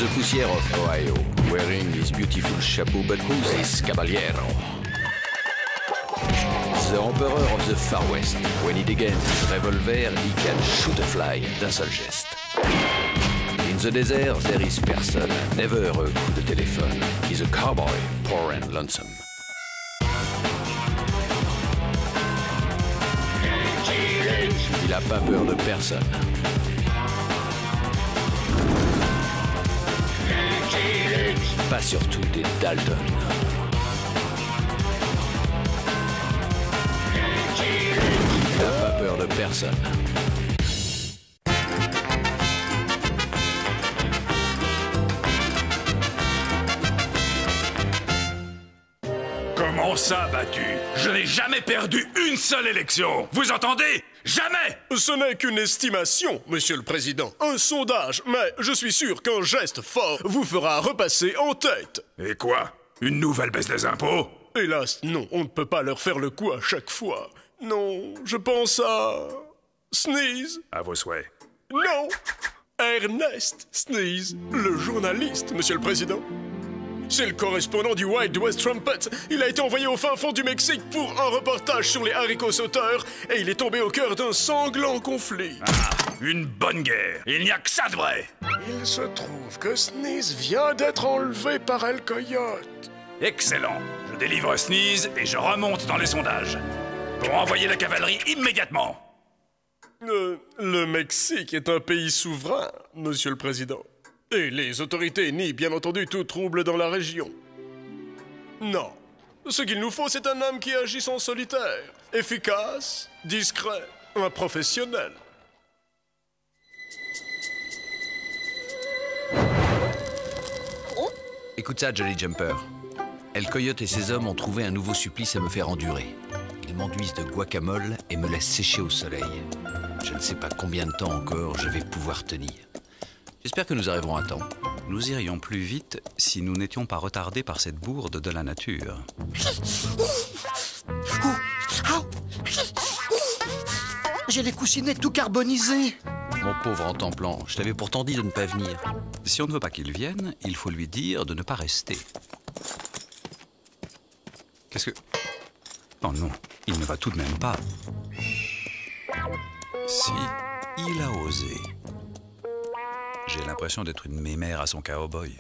the poussière of Ohio, wearing his beautiful chapeau, but who's this caballero? The emperor of the Far West. When he degains his revolver, he can shoot a fly d'un seul geste. In the desert, there is person, never a coup de téléphone. He's a cowboy, poor and lonesome. Il a pas peur de personne. Pas surtout des Dalton. Il n'a pas peur de personne. Comment ça, battu? Je n'ai jamais perdu une seule élection. Vous entendez? Jamais! Ce n'est qu'une estimation, Monsieur le Président. Un sondage, mais je suis sûr qu'un geste fort vous fera repasser en tête. Et quoi? Une nouvelle baisse des impôts? Hélas, non, on ne peut pas leur faire le coup à chaque fois. Non, je pense à... Sneeze. À vos souhaits. Non! Ernest Sneeze, le journaliste, Monsieur le Président. C'est le correspondant du Wild West Trumpet. Il a été envoyé au fin fond du Mexique pour un reportage sur les haricots sauteurs et il est tombé au cœur d'un sanglant conflit. Ah, une bonne guerre. Il n'y a que ça de vrai. Il se trouve que Sneeze vient d'être enlevé par El Coyote. Excellent. Je délivre Sneeze et je remonte dans les sondages. Pour envoyer la cavalerie immédiatement. Le Mexique est un pays souverain, Monsieur le Président. Et les autorités nient bien entendu tout trouble dans la région. Non. Ce qu'il nous faut, c'est un homme qui agisse en solitaire. Efficace, discret, un professionnel. Écoute ça, Jolly Jumper. El Coyote et ses hommes ont trouvé un nouveau supplice à me faire endurer. Ils m'enduisent de guacamole et me laissent sécher au soleil. Je ne sais pas combien de temps encore je vais pouvoir tenir. J'espère que nous arriverons à temps. Nous irions plus vite si nous n'étions pas retardés par cette bourde de la nature. J'ai les coussinets tout carbonisés. Mon pauvre Entemplant, je t'avais pourtant dit de ne pas venir. Si on ne veut pas qu'il vienne, il faut lui dire de ne pas rester. Qu'est-ce que... Oh non, il ne va tout de même pas. Si, il a osé. J'ai l'impression d'être une mémère à son cowboy.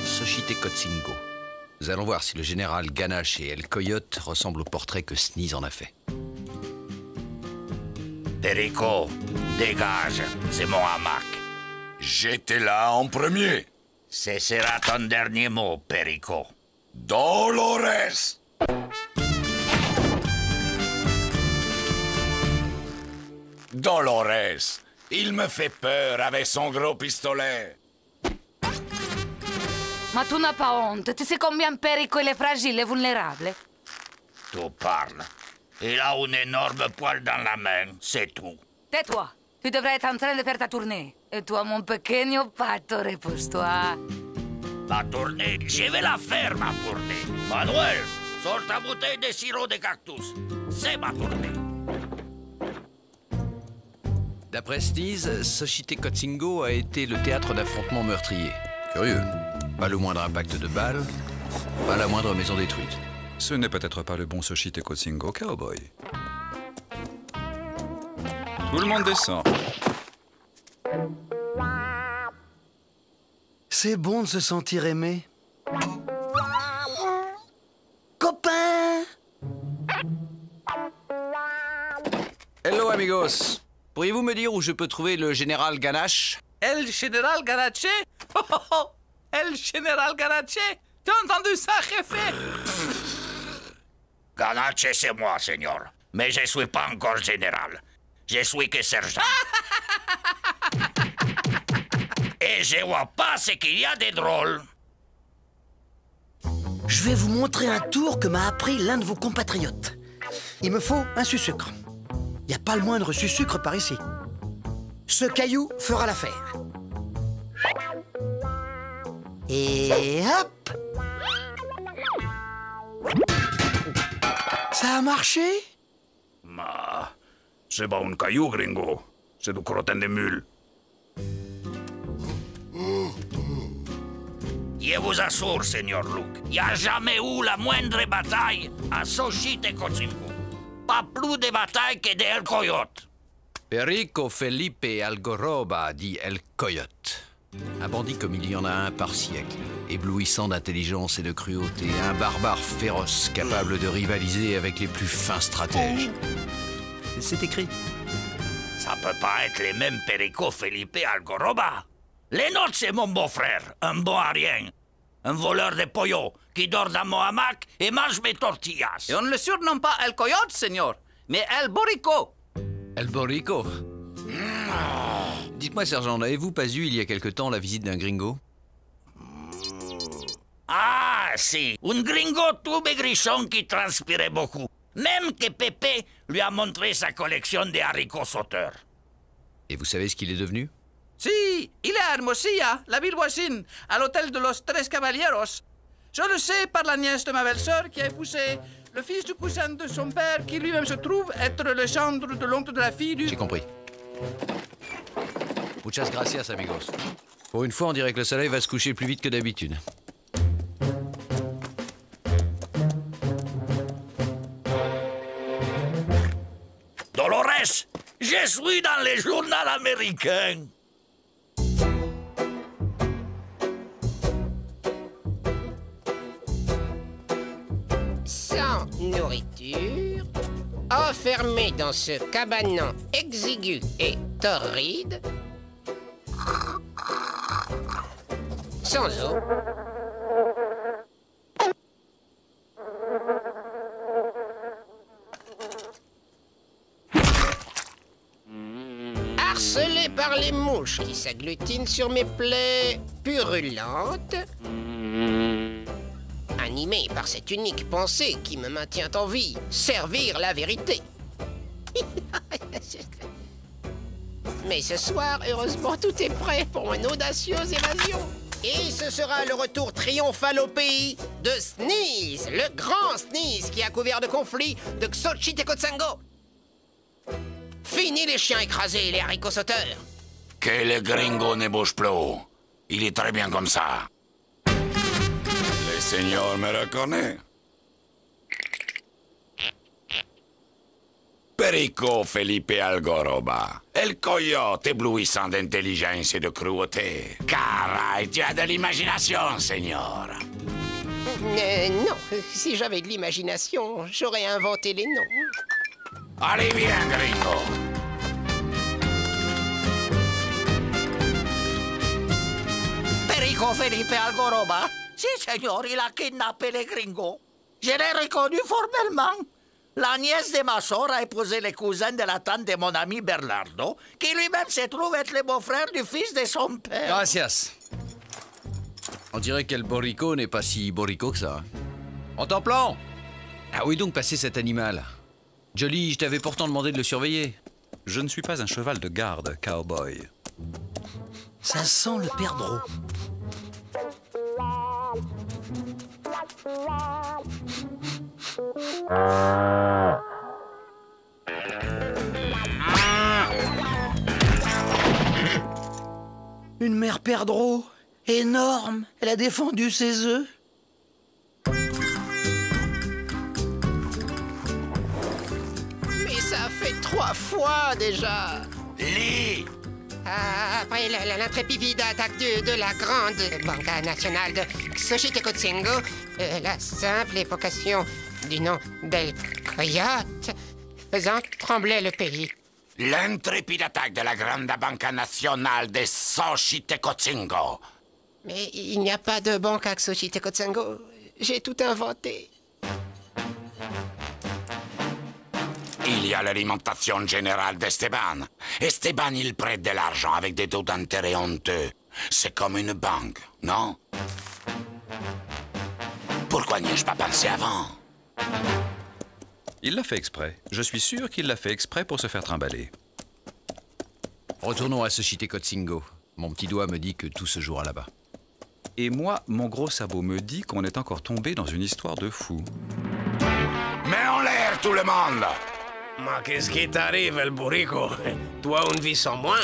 Xochitl Cotzingo. Nous allons voir si le général Ganache et El Coyote ressemblent au portrait que Sneeze en a fait. Perico, dégage, c'est mon hamac. J'étais là en premier. Ce sera ton dernier mot, Perico. Dolores! Dolores, il me fait peur avec son gros pistolet. Ma tu n'as pas honte. Tu sais combien Perico il est fragile et vulnérable? Tu parles. Il a un énorme poil dans la main, c'est tout. Tais-toi. Tu devrais être en train de faire ta tournée. Et toi, mon pequeño pato, repose-toi. Ma tournée, je vais la faire, ma tournée. Manuel, sors ta bouteille de sirop de cactus. C'est ma tournée. D'après Sneeze, Xochitl Cotzingo a été le théâtre d'affrontements meurtriers. Curieux. Pas le moindre impact de balles, pas la moindre maison détruite. Ce n'est peut-être pas le bon Xochitl Cotzingo cowboy. Tout le monde descend. C'est bon de se sentir aimé. Copain! Hello, amigos. Pourriez-vous me dire où je peux trouver le général Ganache? El général Ganache? Oh, oh, oh. El général Ganache? T'as entendu ça, jefe? Ganache, c'est moi, señor. Mais je suis pas encore général. Je suis que sergent. Et je vois pas ce qu'il y a de drôle. Je vais vous montrer un tour que m'a appris l'un de vos compatriotes. Il me faut un sucre. Il n'y a pas le moindre sucre par ici. Ce caillou fera l'affaire. Et hop! Ça a marché? C'est pas un caillou, gringo. C'est du crottin de mule. Je vous assure, Seigneur Luke, il n'y a jamais eu la moindre bataille à Xochitecotzingo. Pas plus de batailles que d'El Coyote. Perico Felipe Algoroba, dit El Coyote. Un bandit comme il y en a un par siècle, éblouissant d'intelligence et de cruauté, un barbare féroce capable de rivaliser avec les plus fins stratèges. C'est écrit. Ça peut pas être les mêmes Perico Felipe Algoroba. Les nôtres, c'est mon beau-frère, un bon à rien. Un voleur de pollo qui dort dans mon hamac et mange mes tortillas. Et on ne le surnomme pas El Coyote, Seigneur, mais El Borico. El Borico. Dites-moi, sergent, n'avez-vous pas eu il y a quelque temps la visite d'un gringo? Ah, si, un gringo tout maigrichon qui transpirait beaucoup. Même que Pépé lui a montré sa collection de haricots sauteurs. Et vous savez ce qu'il est devenu? Si, il est à Hermosilla, la ville voisine, à l'hôtel de los Tres Caballeros. Je le sais par la nièce de ma belle-sœur qui a épousé le fils du cousin de son père, qui lui-même se trouve être le gendre de l'oncle de la fille du... J'ai compris. Muchas gracias, amigos. Pour une fois, on dirait que le soleil va se coucher plus vite que d'habitude. Dolores, je suis dans les journaux américains. Sans nourriture, enfermé dans ce cabanon exigu et torride, sans eau, harcelé par les mouches qui s'agglutinent sur mes plaies purulentes, animé par cette unique pensée qui me maintient en vie, servir la vérité. Mais ce soir, heureusement, tout est prêt pour une audacieuse évasion. Et ce sera le retour triomphal au pays de Sneeze, le grand Sneeze qui a couvert de conflits de Xochitecotzingo. Fini les chiens écrasés et les haricots sauteurs. Que le gringo ne bouge plus. Il est très bien comme ça. Le Seigneur me reconnaît. Perico Felipe Algoroba, El Coyote éblouissant d'intelligence et de cruauté. Caray, tu as de l'imagination, Seigneur. Non, si j'avais de l'imagination, j'aurais inventé les noms. Allez bien, gringo. Perico Felipe Algoroba. Si, señor, il a kidnappé les gringos. Je l'ai reconnu formellement. La nièce de ma sœur a épousé le cousin de la tante de mon ami Bernardo, qui lui-même se trouve être le beau-frère du fils de son père. Gracias. On dirait qu'El Borico n'est pas si borico que ça. En temps plan. Ah oui, donc passer cet animal. Jolly, je t'avais pourtant demandé de le surveiller. Je ne suis pas un cheval de garde, cowboy. Ça sent le perdreau. Une mère perdreau, énorme. Elle a défendu ses œufs. Mais ça fait 3 fois déjà. Lis. Après l'intrépide attaque de la grande Banca Nationale de Xochitecotzingo, la simple évocation du nom d'El Coyote faisant trembler le pays. L'intrépide attaque de la grande banque nationale de Xochitecotzingo. Mais il n'y a pas de banque à Xochitecotzingo. J'ai tout inventé. Il y a l'alimentation générale d'Esteban. Esteban, il prête de l'argent avec des taux d'intérêt honteux. C'est comme une banque, non? Pourquoi n'y ai-je pas pensé avant? Il l'a fait exprès. Je suis sûr qu'il l'a fait exprès pour se faire trimballer. Retournons à Xochitecotzingo. Mon petit doigt me dit que tout se jouera là-bas. Et moi, mon gros sabot me dit qu'on est encore tombé dans une histoire de fou. Mets en l'air tout le monde! Mais qu'est-ce qui t'arrive, El Burrico? Toi, une vie sans moi?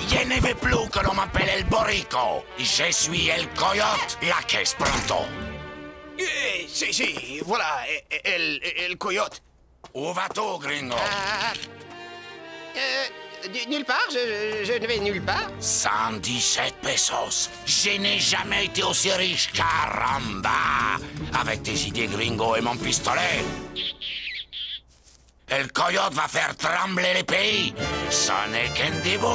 Je ne veux plus que l'on m'appelle El Borrico. Je suis El Coyote, la caisse pronto. Si, voilà, El Coyote. Où vas-tu, gringo? Nulle part, je ne vais nulle part. 117 pesos. Je n'ai jamais été aussi riche, caramba! Avec tes idées gringo et mon pistolet. El Coyote va faire trembler les pays. Ce n'est qu'un début.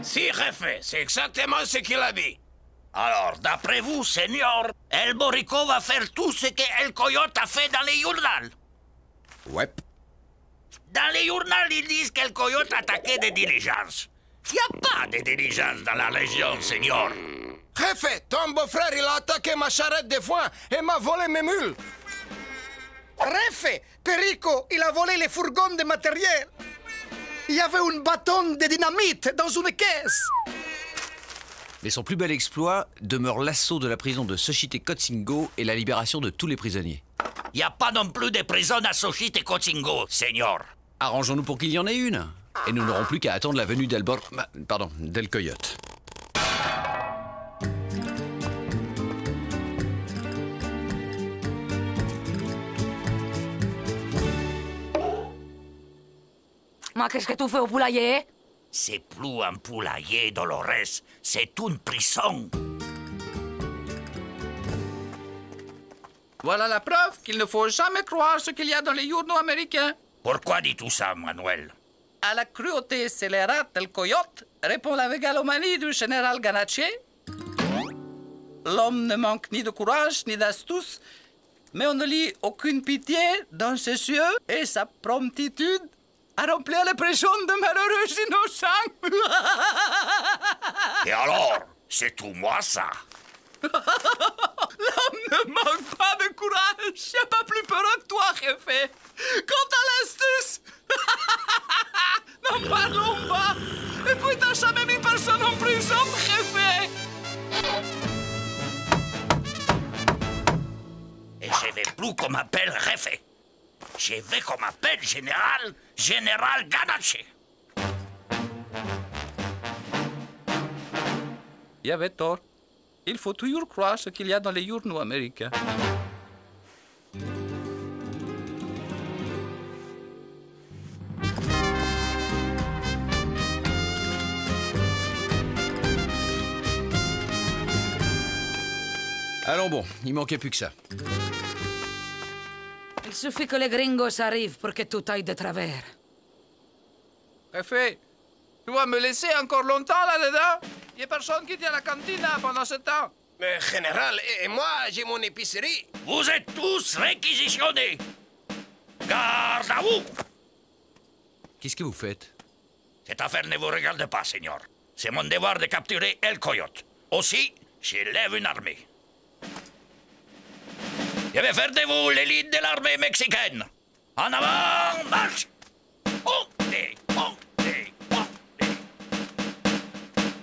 Si, Jefe, c'est exactement ce qu'il a dit. Alors, d'après vous, Seigneur, El Borrico va faire tout ce que El Coyote a fait dans les journaux. Ouais. Dans les journaux, ils disent qu'El Coyote attaquait des diligences. Il n'y a pas de diligences dans la région, Seigneur. Jefe, ton beau-frère, il a attaqué ma charrette de foin et m'a volé mes mules. Jefe, Perico, il a volé les fourgons de matériel. Il y avait un bâton de dynamite dans une caisse. Mais son plus bel exploit demeure l'assaut de la prison de Xochitecotzingo et la libération de tous les prisonniers. Il n'y a pas non plus de prison à Xochitecotzingo, Seigneur. Arrangeons-nous pour qu'il y en ait une. Et nous n'aurons plus qu'à attendre la venue d'El Coyote. Mais qu'est-ce que tu fais au poulailler? C'est plus un poulailler, Dolores. C'est une prison. Voilà la preuve qu'il ne faut jamais croire ce qu'il y a dans les journaux américains. Pourquoi dis tout ça, Manuel? À la cruauté scélérate del coyote répond la mégalomanie du général Ganache. L'homme ne manque ni de courage ni d'astuce, mais on ne lit aucune pitié dans ses yeux et sa promptitude à remplir les prisons de malheureux innocents. Et alors, c'est tout moi, ça? L'homme ne manque pas de courage. J'ai pas plus peur que toi, Jefe. Quant à l'astuce, n'en parlons pas. Et puis t'as jamais mis personne en prison, Jefe. Et je veux plus qu'on m'appelle Jefe. Je veux qu'on m'appelle Général Ganache. Il avait tort. Il faut toujours croire ce qu'il y a dans les journaux américains. Allons bon, il manquait plus que ça. Il suffit que les gringos arrivent pour que tout aille de travers. Jefe, tu vas me laisser encore longtemps là-dedans? Il n'y a personne qui tient la cantine pendant ce temps. Mais général, et moi, j'ai mon épicerie. Vous êtes tous réquisitionnés. Garde à vous. Qu'est-ce que vous faites? Cette affaire ne vous regarde pas, Seigneur. C'est mon devoir de capturer El Coyote. Aussi, j'élève une armée. Je vais faire de vous l'élite de l'armée mexicaine. En avant, marche!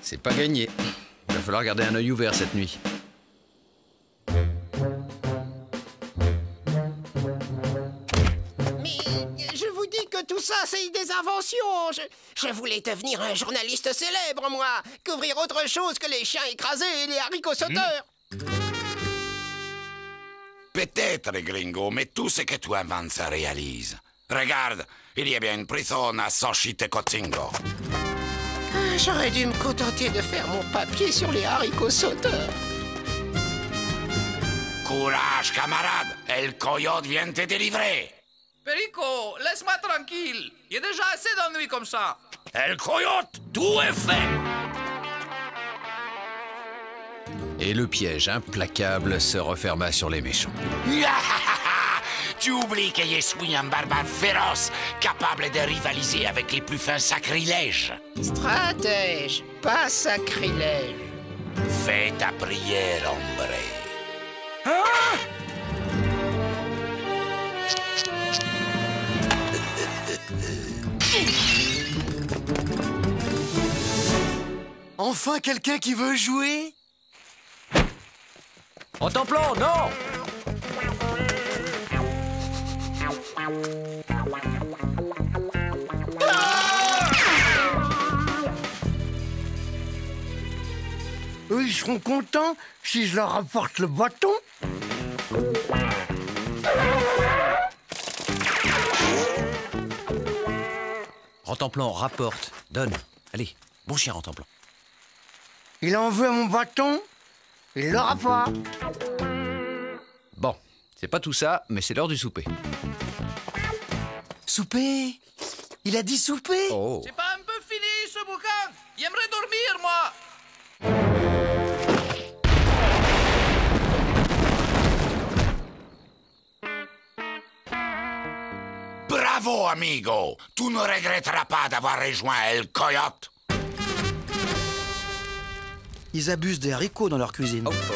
C'est pas gagné. Il va falloir garder un œil ouvert cette nuit. Mais je vous dis que tout ça, c'est des inventions. Je voulais devenir un journaliste célèbre, moi. Couvrir autre chose que les chiens écrasés et les haricots sauteurs. Peut-être, gringo, mais tout ce que tu inventes se réalise. Regarde, il y a bien une prison à Xochitecotzingo. J'aurais dû me contenter de faire mon papier sur les haricots sauteurs. Courage, camarade. El Coyote vient te délivrer. Perico, laisse-moi tranquille. Il y a déjà assez d'ennuis comme ça. El Coyote, tout est fait. Et le piège implacable se referma sur les méchants. Tu oublies que je suis un barbare féroce, capable de rivaliser avec les plus fins sacrilèges. Stratège, pas sacrilège. Fais ta prière, hombre. Enfin quelqu'un qui veut jouer? Rentemplant, non! Eux, ils seront contents si je leur apporte le bâton. Rentemplant, rapporte, donne. Allez, bon chien, Rentemplant. Il en veut mon bâton, il l'aura pas. Bon, c'est pas tout ça, mais c'est l'heure du souper. Souper? Il a dit souper? Oh. C'est pas un peu fini, ce boucan? J'aimerais dormir, moi. Bravo, amigo! Tu ne regretteras pas d'avoir rejoint El Coyote. Ils abusent des haricots dans leur cuisine. Oh, oh.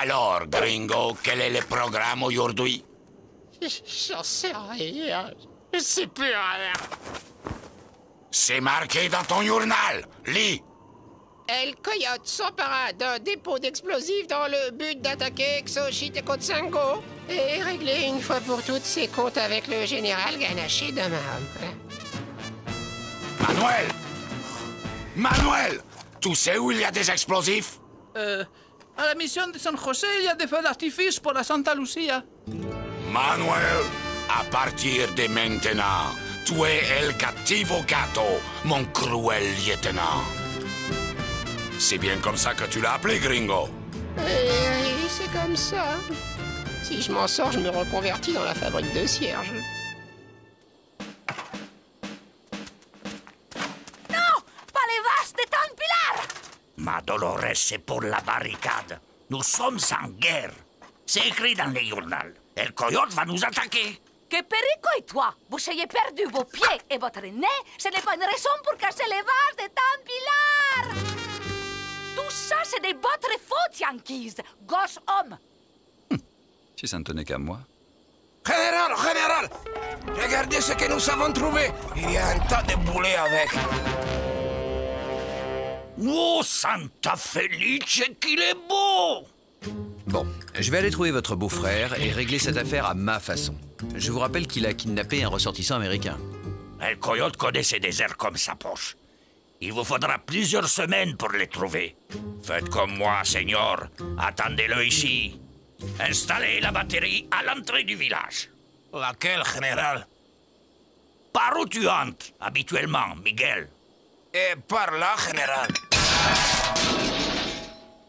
Alors, gringo, quel est le programme aujourd'hui? J'en sais rien. Je sais plus rien. C'est marqué dans ton journal. Lis. El Coyote s'empara d'un dépôt d'explosifs dans le but d'attaquer Xochitecotzingo et régler une fois pour toutes ses comptes avec le général Ganaché demain. Manuel! Manuel! Tu sais où il y a des explosifs? À la mission de San José, il y a des feux d'artifice pour la Santa Lucia. Manuel, à partir de maintenant, tu es El Cattivo Gato, mon cruel lieutenant. C'est bien comme ça que tu l'as appelé, gringo. Oui, c'est comme ça. Si je m'en sors, je me reconvertis dans la fabrique de cierges. Non! Pas les vaches de Tan Pilar! Ma Dolores, c'est pour la barricade. Nous sommes en guerre. C'est écrit dans le journal. El Coyote va nous attaquer. Que Perico et toi, vous ayez perdu vos pieds et votre nez, ce n'est pas une raison pour casser les vaches de Tan Pilar! Tout ça, c'est de votre faute, Yankees, gosse-homme! Si ça ne tenait qu'à moi. Général, général! Regardez ce que nous avons trouvé. Il y a un tas de boulets avec. Oh, Santa Felice, qu'il est beau! Bon, je vais aller trouver votre beau-frère et régler cette affaire à ma façon. Je vous rappelle qu'il a kidnappé un ressortissant américain. El Coyote connaît ces déserts comme sa poche. Il vous faudra plusieurs semaines pour les trouver. Faites comme moi, Seigneur. Attendez-le ici. Installez la batterie à l'entrée du village. Laquelle, général? Par où tu entres habituellement, Miguel? Et par là, général.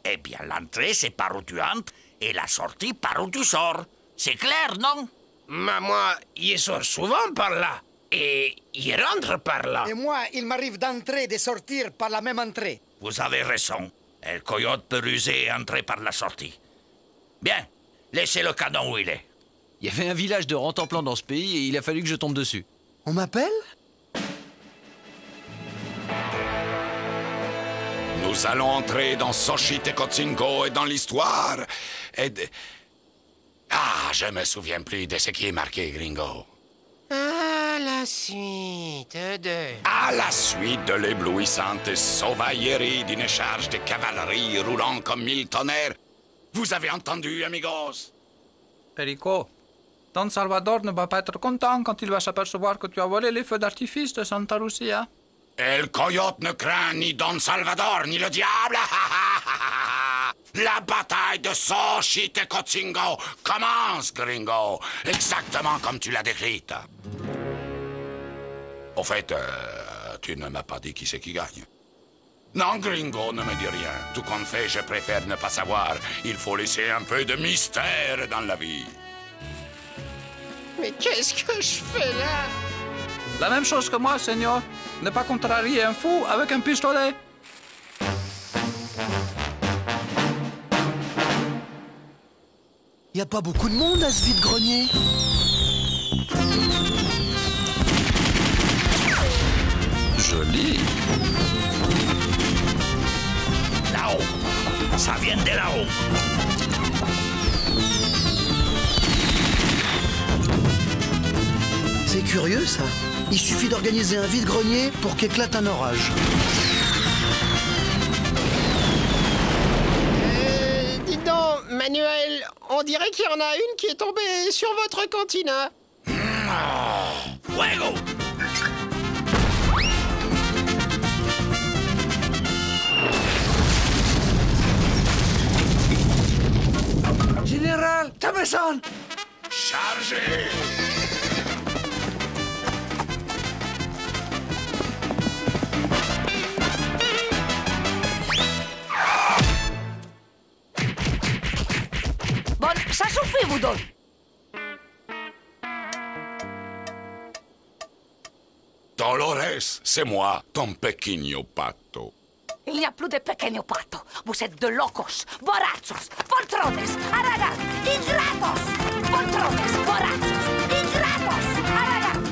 Eh bien, l'entrée, c'est par où tu entres, et la sortie, par où tu sors. C'est clair, non? Mais moi, je sors souvent par là. Et je rentre par là. Et moi, il m'arrive d'entrer et de sortir par la même entrée. Vous avez raison. El Coyote peut ruser et entrer par la sortie. Bien, laissez le canon où il est. Il y avait un village de Rentemplant dans ce pays et il a fallu que je tombe dessus. On m'appelle? Nous allons entrer dans Xochitecotzingo et dans l'histoire. Ah, je me souviens plus de ce qui est marqué, gringo. À la suite de... À la suite de l'éblouissante sauvaillerie d'une charge de cavalerie roulant comme 1000 tonnerres. Vous avez entendu, amigos? Perico, Don Salvador ne va pas être content quand il va s'apercevoir que tu as volé les feux d'artifice de Santa Lucia. El Coyote ne craint ni Don Salvador, ni le diable. La bataille de Xochitecotzingo commence, gringo. Exactement comme tu l'as décrite. Au fait, tu ne m'as pas dit qui c'est qui gagne. Non, gringo, ne me dis rien. Tout compte fait, je préfère ne pas savoir. Il faut laisser un peu de mystère dans la vie. Mais qu'est-ce que je fais là? La même chose que moi, Seigneur. Ne pas contrarier un fou avec un pistolet. Y a pas beaucoup de monde à ce vide-grenier. Joli. Là-haut. Ça vient de là-haut. C'est curieux, ça. Il suffit d'organiser un vide-grenier pour qu'éclate un orage. Dites donc, Manuel, on dirait qu'il y en a une qui est tombée sur votre cantina. Fuego! Général, Tameson! Chargez! Bon, ça suffit, vous deux. Dolores, c'est moi, ton pequeño pato. Il n'y a plus de pequeño pato. Vous êtes de locos, borrachos, poltrones, haragán, ingratos. Poltrones, borrachos, ingratos, haragán.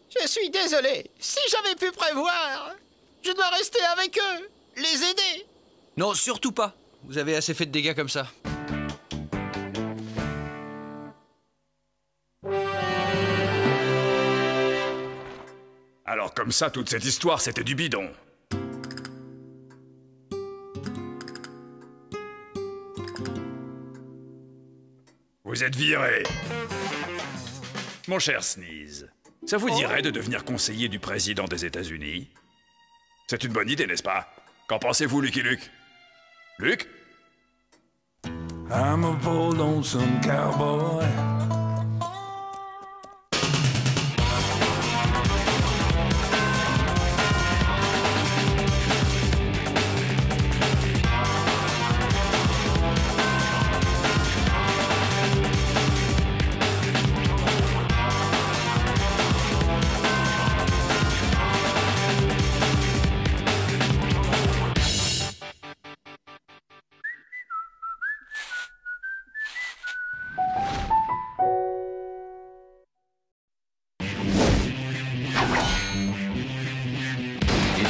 Je suis désolé. Si j'avais pu prévoir, je dois rester avec eux, les aider. Non, surtout pas. Vous avez assez fait de dégâts comme ça. Alors comme ça, toute cette histoire, c'était du bidon. Vous êtes viré. Mon cher Sneeze, ça vous dirait de devenir conseiller du président des États-Unis? C'est une bonne idée, n'est-ce pas? Qu'en pensez-vous, Lucky Luke? Luke? I'm a bold lonesome cowboy.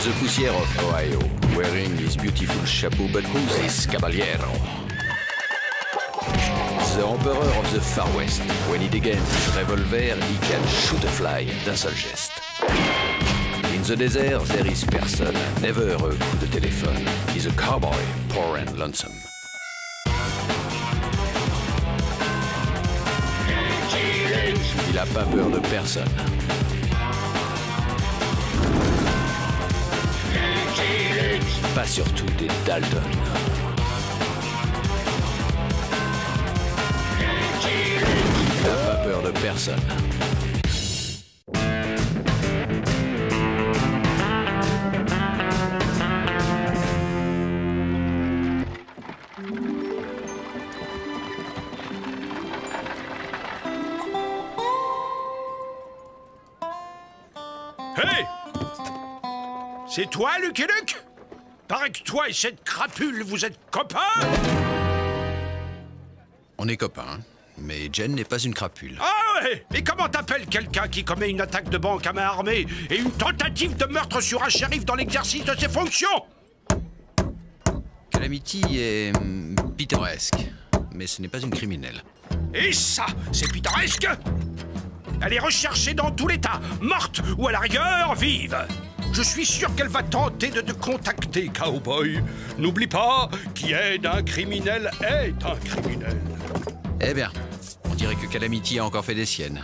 The Poussière of Ohio, wearing his beautiful chapeau, but who's this caballero? The Emperor of the Far West. When he degains his revolver, he can shoot a fly d'un seul geste. In the desert, there is person, never a coup de téléphone. He's a cowboy, poor and lonesome. Il a pas peur de personne. Pas surtout des Dalton. Il n'a pas peur de personne. Hey! C'est toi, Lucky Luke? Paraît que toi et cette crapule, vous êtes copains? On est copains, mais Jen n'est pas une crapule. Ah ouais! Et comment t'appelles quelqu'un qui commet une attaque de banque à main armée et une tentative de meurtre sur un shérif dans l'exercice de ses fonctions? Calamity est pittoresque, mais ce n'est pas une criminelle. Et ça, c'est pittoresque? Elle est recherchée dans tout l'État, morte ou à la rigueur, vive. Je suis sûr qu'elle va tenter de te contacter, cowboy. N'oublie pas, qui aide un criminel est un criminel. Eh bien, on dirait que Calamity a encore fait des siennes.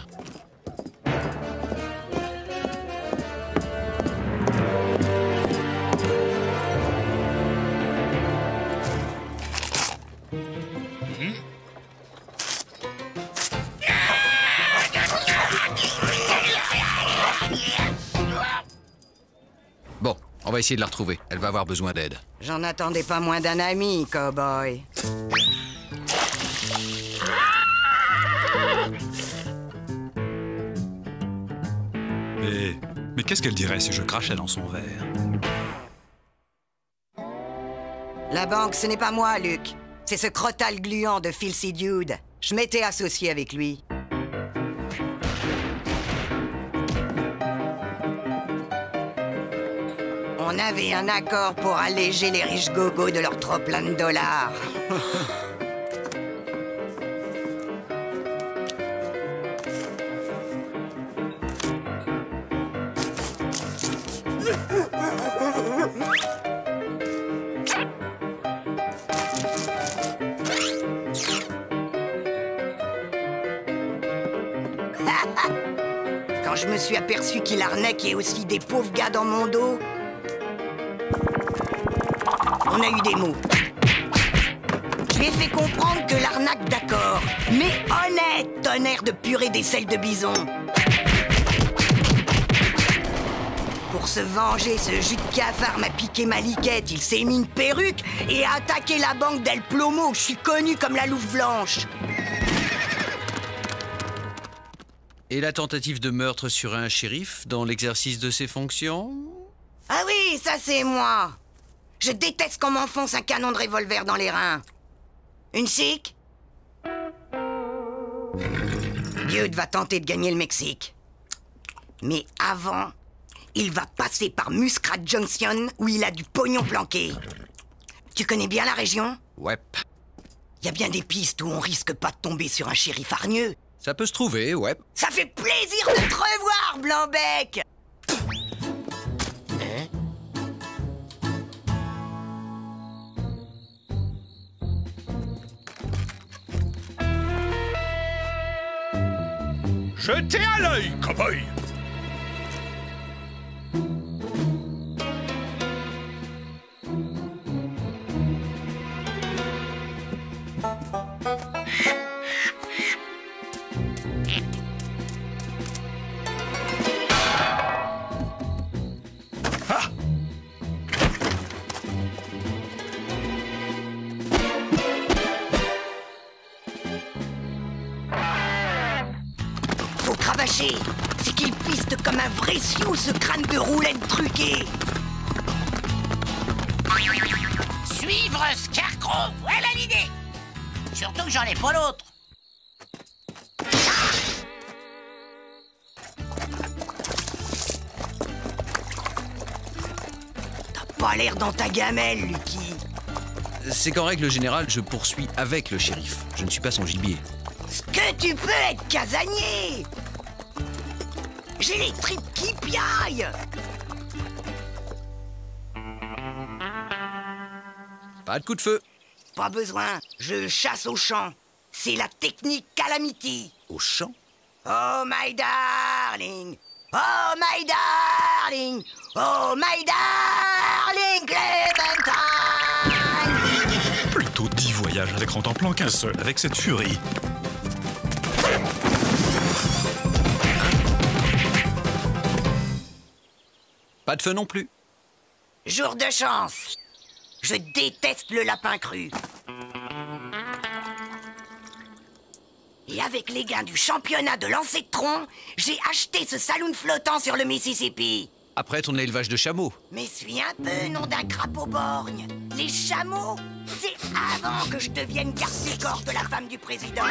Bon, on va essayer de la retrouver. Elle va avoir besoin d'aide. J'en attendais pas moins d'un ami, cowboy. Mais qu'est-ce qu'elle dirait si je crachais dans son verre? La banque, ce n'est pas moi, Luke. C'est ce crotal gluant de Filthy Dude. Je m'étais associé avec lui. On avait un accord pour alléger les riches gogos de leur trop plein de dollars. Quand je me suis aperçu qu'il arnaquait aussi des pauvres gars dans mon dos, on a eu des mots. Je lui ai fait comprendre que l'arnaque, d'accord, mais honnête, tonnerre de purée d'aisselle de bison. Pour se venger, ce jus de cafard m'a piqué ma liquette. Il s'est mis une perruque et a attaqué la banque d'El Plomo. Je suis connu comme la louve blanche. Et la tentative de meurtre sur un shérif dans l'exercice de ses fonctions? Ah oui, ça c'est moi. Je déteste qu'on m'enfonce un canon de revolver dans les reins. Une chic? Dude va tenter de gagner le Mexique. Mais avant, il va passer par Muskrat Junction où il a du pognon planqué. Tu connais bien la région? Ouais. Il y a bien des pistes où on risque pas de tomber sur un shérif hargneux. Ça peut se trouver, ouais. Ça fait plaisir de te revoir, Blanc-bec! Jetez à l'œil, cow-boy! Faut cravacher. C'est qu'il piste comme un vrai sioux, ce crâne de roulette truqué. Suivre Scarecrow, voilà l'idée. Surtout que j'en ai pas l'autre. T'as pas l'air dans ta gamelle, Lucky. C'est qu'en règle générale, je poursuis avec le shérif. Je ne suis pas son gibier. Ce que tu peux être casanier. J'ai les tripes qui piaillent. Pas de coup de feu. Pas besoin, je chasse au champ. C'est la technique Calamity. Au champ? Oh my darling, oh my darling, oh my darling Clémentine. Plutôt 10 voyages avec Rantanplan qu'un seul avec cette furie. Pas de feu non plus. Jour de chance. Je déteste le lapin cru. Et avec les gains du championnat de lancer de tronc, j'ai acheté ce saloon flottant sur le Mississippi. Après ton élevage de chameaux. Mais suis un peu, nom d'un crapaud borgne. Les chameaux, c'est avant que je devienne garde-corps de la femme du président.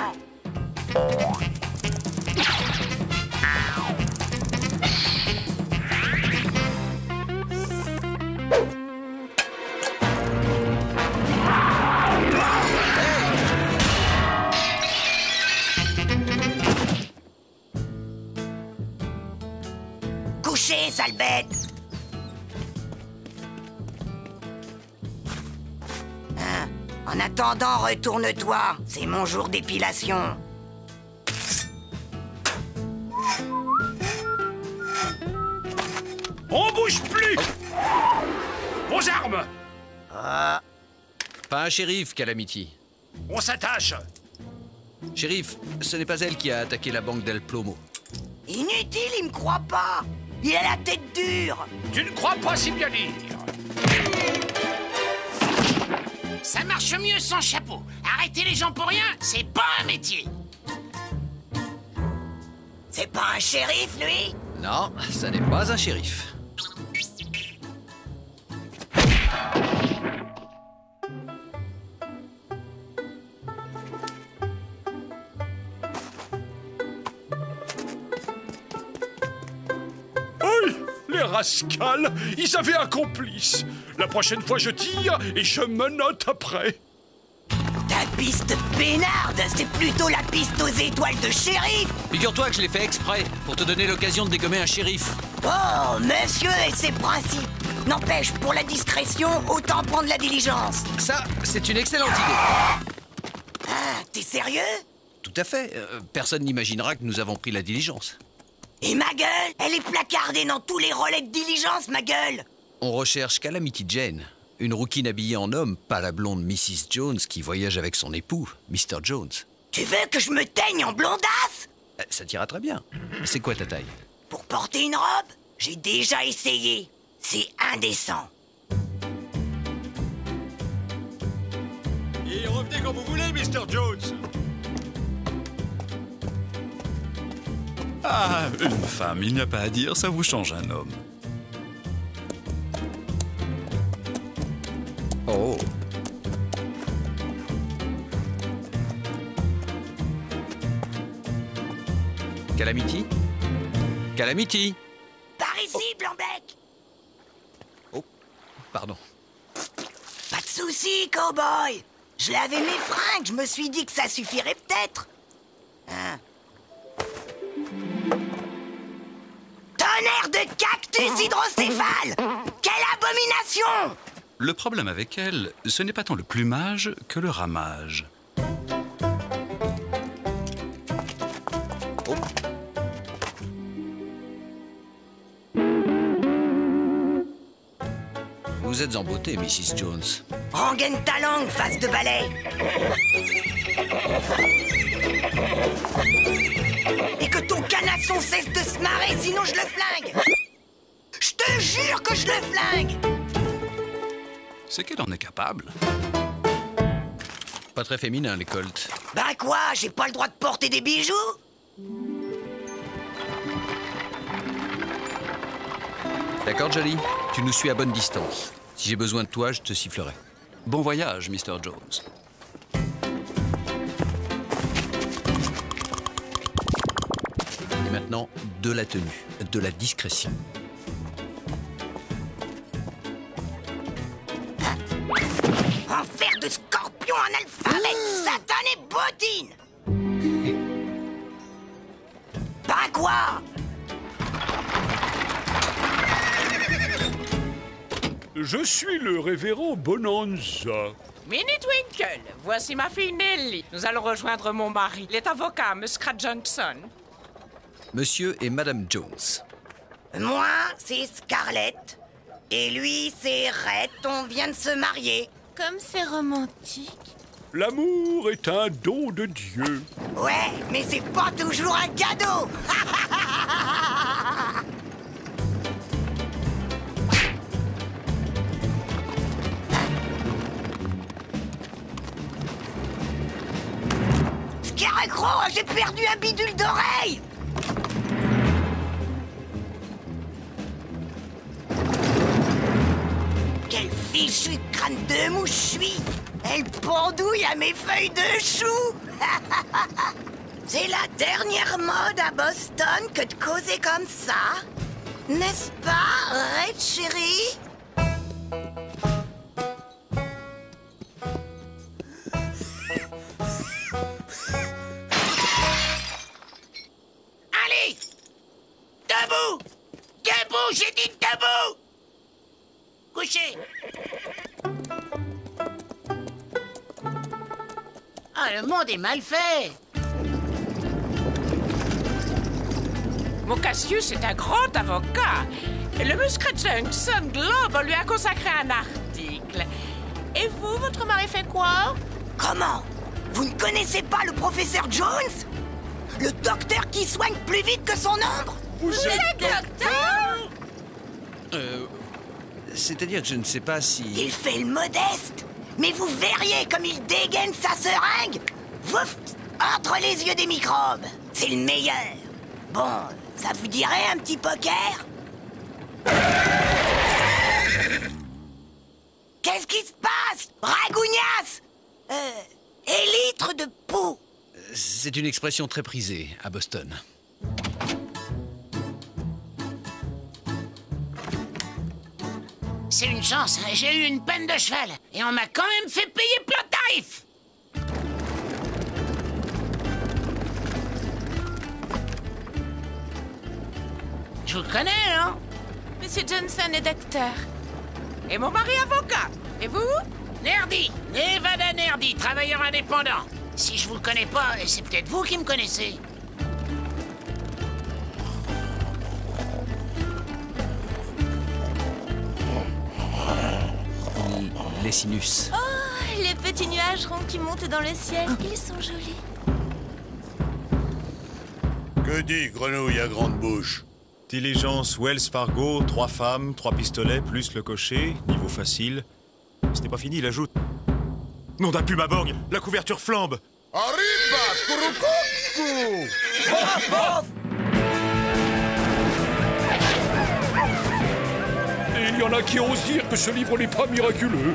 Couchez, sale bête! Hein? En attendant, retourne-toi. C'est mon jour d'épilation. On bouge plus! Vos armes! Pas un shérif, Calamity. On s'attache! Shérif, ce n'est pas elle qui a attaqué la banque d'El Plomo. Inutile, il me croit pas. Il a la tête dure. Tu ne crois pas si bien dire. Ça marche mieux sans chapeau. Arrêter les gens pour rien, c'est pas un métier. C'est pas un shérif, lui? Non, ça n'est pas un shérif. Les rascals, ils avaient un complice. La prochaine fois, je tire et je me note après. Ta piste peinarde, c'est plutôt la piste aux étoiles de shérif. Figure-toi que je l'ai fait exprès, pour te donner l'occasion de dégommer un shérif. Oh, monsieur et ses principes. N'empêche, pour la discrétion, autant prendre la diligence. Ça, c'est une excellente idée. Ah, t'es sérieux? Tout à fait. Personne n'imaginera que nous avons pris la diligence. Et ma gueule, elle est placardée dans tous les relais de diligence, ma gueule. On recherche Calamity Jane, une rouquine habillée en homme, pas la blonde Mrs. Jones qui voyage avec son époux, Mr. Jones. Tu veux que je me teigne en blondasse? Ça t'ira très bien. C'est quoi ta taille? Pour porter une robe, j'ai déjà essayé. C'est indécent. Et revenez quand vous voulez, Mr. Jones. Ah, une femme, il n'y a pas à dire, ça vous change un homme. Oh. Calamity? Calamity? Par ici, Blanc-Bec. Oh, pardon. Pas de soucis, cowboy. Je lavais mes fringues, je me suis dit que ça suffirait peut-être. Hein? Tonnerre de cactus hydrocéphale! Quelle abomination! Le problème avec elle, ce n'est pas tant le plumage que le ramage. Oh. Vous êtes en beauté, Mrs. Jones. Rengaine ta langue, face de balai. Et que ton canasson cesse de se marrer, sinon je le flingue. Je te jure que je le flingue. C'est qu'elle en est capable. Pas très féminin, les Colts. Ben quoi, j'ai pas le droit de porter des bijoux? D'accord, Jolie? Tu nous suis à bonne distance. Si j'ai besoin de toi, je te sifflerai. Bon voyage, Mr. Jones. Et maintenant, de la tenue, de la discrétion. Enfer de scorpion analphabète, Satan et bottine. Ben quoi? Je suis le révérend Bonanza. Minnie Twinkle, voici ma fille Nellie. Nous allons rejoindre mon mari, il est avocat, Muscat Johnson. Monsieur et Madame Jones. Moi, c'est Scarlett. Et lui, c'est Rhett. On vient de se marier. Comme c'est romantique. L'amour est un don de Dieu. Ouais, mais c'est pas toujours un cadeau. Scarecrow, j'ai perdu un bidule d'oreille. Quel fichu crâne de mouche je suis. Elle pendouille à mes feuilles de chou. C'est la dernière mode à Boston que de causer comme ça. N'est-ce pas, Red chérie? Allez! Debout! Debout, j'ai dit debout! Couché! Ah, le monde est mal fait! Mon Cassius est un grand avocat. Et le Muscat Johnson Globe lui a consacré un article. Et vous, votre mari fait quoi? Comment? Vous ne connaissez pas le professeur Jones? Le docteur qui soigne plus vite que son ombre? Vous êtes docteur? C'est-à-dire que je ne sais pas si... Il fait le modeste, mais vous verriez comme il dégaine sa seringue. Vouf, entre les yeux des microbes. C'est le meilleur. Bon, ça vous dirait un petit poker? Qu'est-ce qui se passe? Ragougnasse! Élytre de peau. C'est une expression très prisée à Boston. C'est une chance, j'ai eu une peine de cheval. Et on m'a quand même fait payer plein tarif. Je vous connais, non? Monsieur Johnson est docteur. Et mon mari avocat. Et vous? Nerdy, Nevada Nerdy, travailleur indépendant. Si je vous connais pas, c'est peut-être vous qui me connaissez. Les sinus. Oh, les petits nuages ronds qui montent dans le ciel, ils sont jolis. Que dit Grenouille à grande bouche? Diligence Wells Fargo, 3 femmes, 3 pistolets, plus le cocher, niveau facile. C'était pas fini, il ajoute. Nom d'un plume à borgne, la couverture flambe. Arriba, Kurukuku! Et il y en a qui osent dire que ce livre n'est pas miraculeux.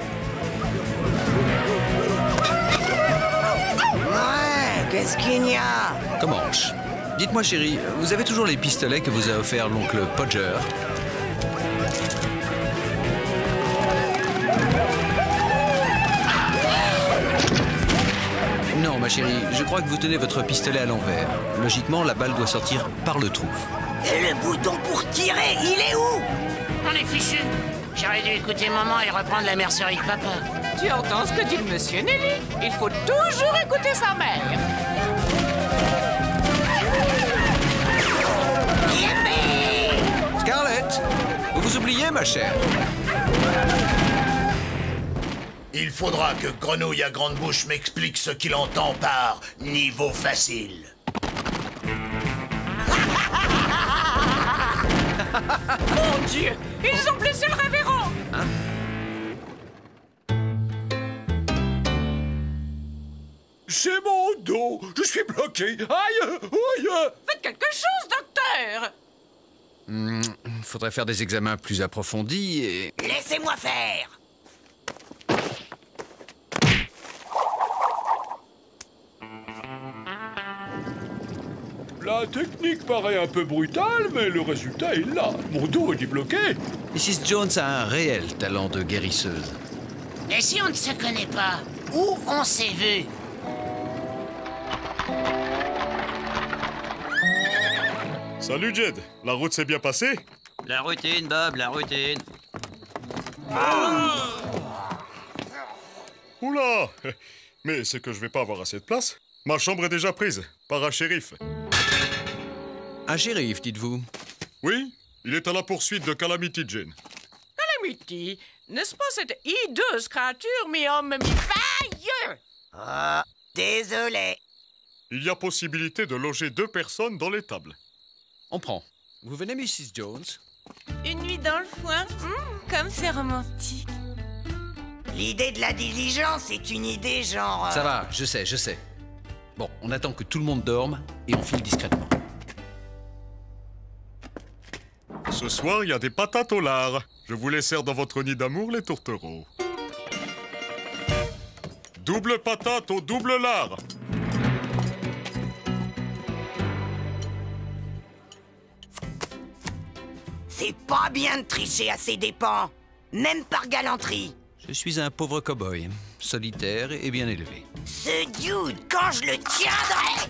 Ouais, qu'est-ce qu'il y a? Comment? Dites-moi, chérie, vous avez toujours les pistolets que vous a offert l'oncle Podger? Non, ma chérie, je crois que vous tenez votre pistolet à l'envers. Logiquement, la balle doit sortir par le trou. Et le bouton pour tirer, il est où? On est fichu. J'aurais dû écouter maman et reprendre la mercerie de papa. Tu entends ce que dit le monsieur Nelly? Il faut toujours écouter sa mère. Scarlett, vous vous oubliez, ma chère? Il faudra que Grenouille à grande bouche m'explique ce qu'il entend par niveau facile. Mon Dieu, ils ont blessé le révérend. Hein? C'est mon dos. Je suis bloqué. Aïe, aïe. Faites quelque chose, docteur. Faudrait faire des examens plus approfondis et... Laissez-moi faire. La technique paraît un peu brutale, mais le résultat est là. Mon dos est débloqué. Mrs. Jones a un réel talent de guérisseuse. Et si on ne se connaît pas, où on s'est vu? Salut Jed, la route s'est bien passée? La routine, Bob, la routine. Oula! Mais c'est que je vais pas avoir assez de place. Ma chambre est déjà prise, par un shérif. Un shérif, dites-vous? Oui, il est à la poursuite de Calamity Jane. Calamity, n'est-ce pas cette hideuse créature mi-homme, mi-faille? Ah, désolé. Il y a possibilité de loger 2 personnes dans l'étable. On prend. Vous venez, Mrs. Jones? Une nuit dans le foin, comme c'est romantique. L'idée de la diligence est une idée genre... Ça va, je sais. Bon, on attend que tout le monde dorme et on file discrètement. Ce soir, il y a des patates au lard. Je vous les sers dans votre nid d'amour, les tourtereaux. Double patate au double lard. C'est pas bien de tricher à ses dépens, même par galanterie. Je suis un pauvre cow-boy, solitaire et bien élevé. Ce dude, quand je le tiendrai...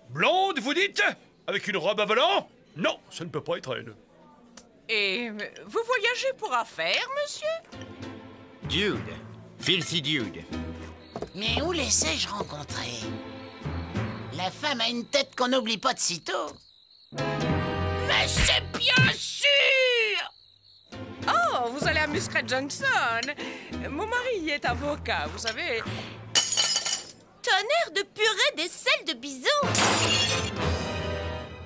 Blonde, vous dites? Avec une robe à volant? Non, ça ne peut pas être elle. Et vous voyagez pour affaires, monsieur? Dude. Filthy Dude. Mais où les ai-je rencontrés? La femme a une tête qu'on n'oublie pas de sitôt. Mais c'est bien sûr! Oh, vous allez à Muscrat Junction. Mon mari y est avocat, vous savez. Tonnerre de purée des selles de bison!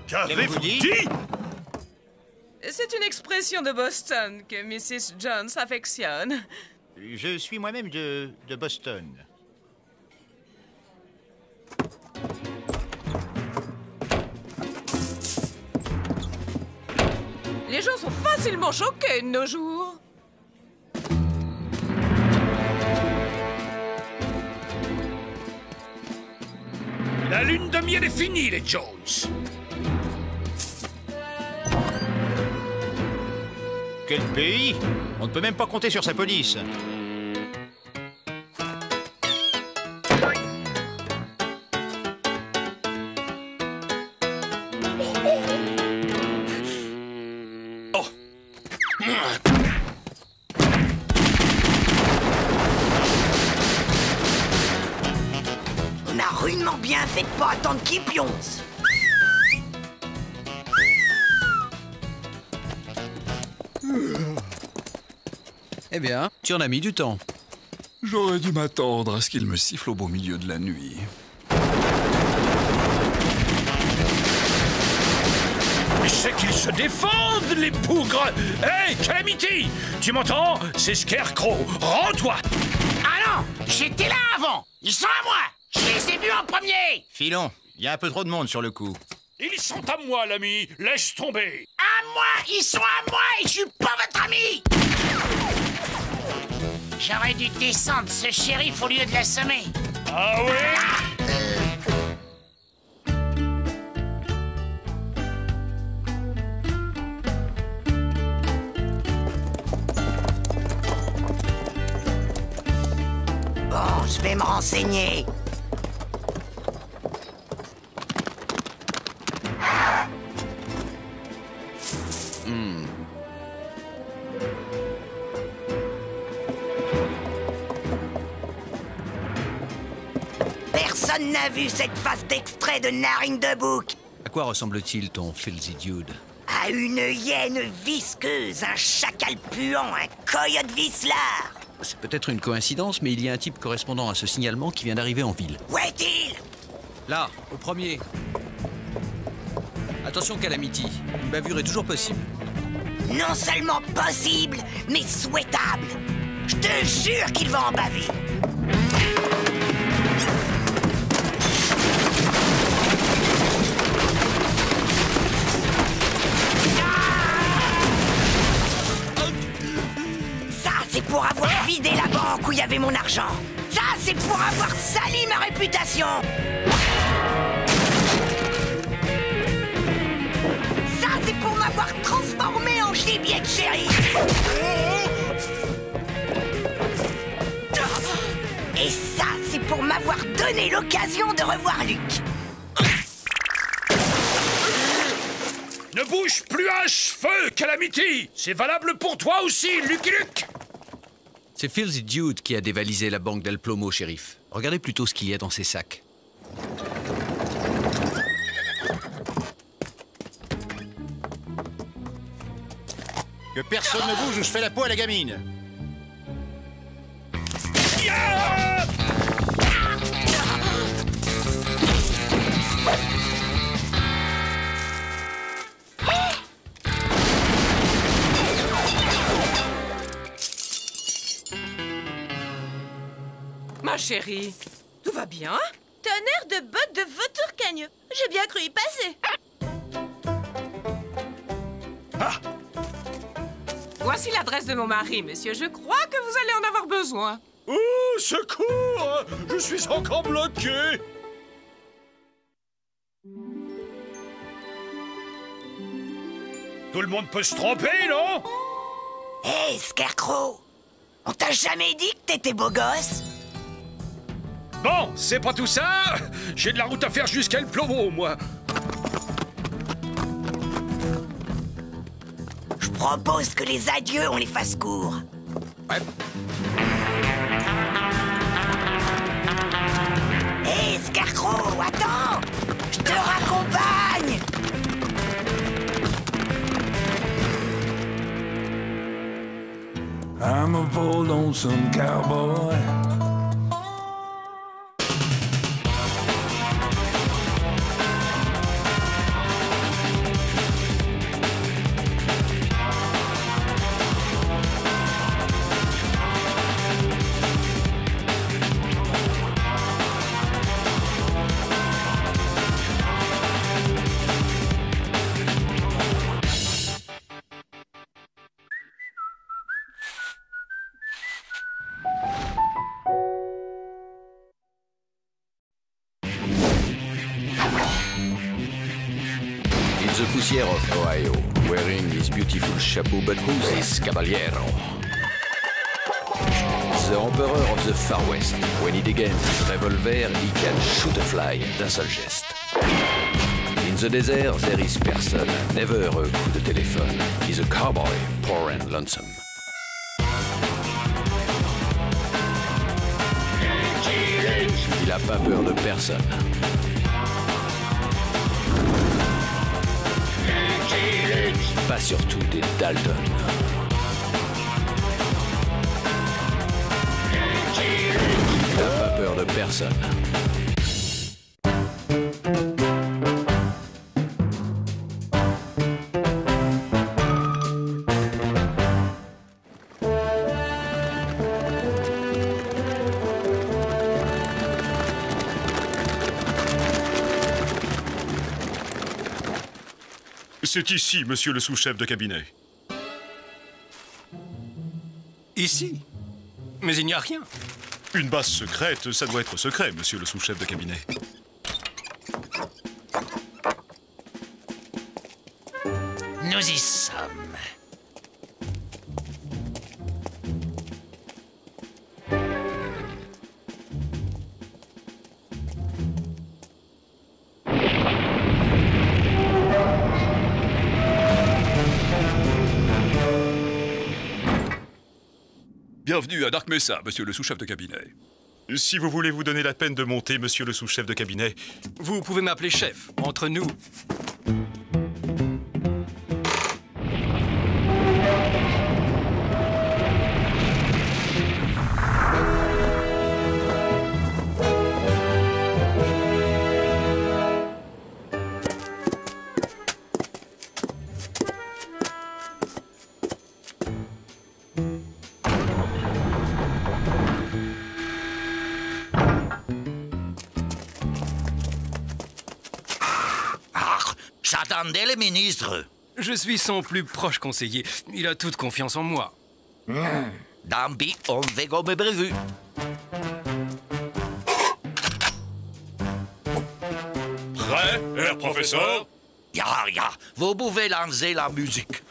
Qu'avez-vous dit? C'est une expression de Boston que Mrs. Jones affectionne. Je suis moi-même de Boston. Les gens sont facilement choqués de nos jours. La lune de miel est finie, les Jones. Quel pays? On ne peut même pas compter sur sa police. faites pas attendre qu'il pionce. Eh bien, tu en as mis du temps. J'aurais dû m'attendre à ce qu'il me siffle au beau milieu de la nuit. C'est qu'ils se défendent, les bougres! Hey, Calamity! Tu m'entends? C'est Scarecrow! Rends-toi! Ah non! J'étais là avant! Ils sont à moi! Je les ai vus en premier! Filon, il y a un peu trop de monde sur le coup. Ils sont à moi, l'ami! Laisse tomber! À moi! Ils sont à moi et je suis pas votre ami! J'aurais dû descendre ce shérif au lieu de l'assommer. Ah oui? Bon, je vais me renseigner. Personne n'a vu cette face d'extrait de Narine de Bouc. À quoi ressemble-t-il, ton filthy dude? À une hyène visqueuse, un chacal puant, un coyote vicelard. C'est peut-être une coïncidence, mais il y a un type correspondant à ce signalement qui vient d'arriver en ville. Où est-il? Là, au premier. Attention, Calamity, une bavure est toujours possible. Non seulement possible, mais souhaitable. Je te jure qu'il va en baver. Ça, c'est pour avoir vidé la banque où il y avait mon argent. Ça, c'est pour avoir sali ma réputation. Ça, c'est pour m'avoir transformé en gibier de shérif. Et ça, c'est pour m'avoir donné l'occasion de revoir Luc. Ne bouge plus un cheveu, Calamity! C'est valable pour toi aussi, Lucky Luke! C'est Filthy Dude qui a dévalisé la banque d'El Plomo, shérif. Regardez plutôt ce qu'il y a dans ses sacs. Que personne ne bouge ou je fais la peau à la gamine. Ma chérie, tout va bien? Tonnerre de bottes de vautour cagneux. J'ai bien cru y passer. Voici l'adresse de mon mari, monsieur. Je crois que vous allez en avoir besoin. Oh, secours! Je suis encore bloqué! Tout le monde peut se tromper, non? Hé, Scarecrow! On t'a jamais dit que t'étais beau gosse? Bon, c'est pas tout ça. J'ai de la route à faire jusqu'à El Plomo, moi. Je propose que les adieux, on les fasse courts. Ouais. Hé, Scarecrow, attends! Je te raccompagne! I'm a bold lonesome cowboy. The Poussière of Ohio, wearing his beautiful chapeau, but who's this caballero? The Emperor of the Far West. When he degains his revolver, he can shoot a fly d'un seul geste. In the desert, there is person, never a coup de téléphone. He's a cowboy, poor and lonesome. Il a pas peur de personne. surtout des Dalton. T'as pas peur de personne. C'est ici, monsieur le sous-chef de cabinet. Ici? Mais il n'y a rien. Une base secrète, ça doit être secret, monsieur le sous-chef de cabinet. Nous y sommes. Bienvenue à Dark Mesa, monsieur le sous-chef de cabinet. Si vous voulez vous donner la peine de monter, monsieur le sous-chef de cabinet... Vous pouvez m'appeler chef, entre nous. J'attendais le ministre. Je suis son plus proche conseiller. Il a toute confiance en moi. Dambi, on fait comme prévu. Prêt, Herr Professeur? Ya, vous pouvez lancer la musique.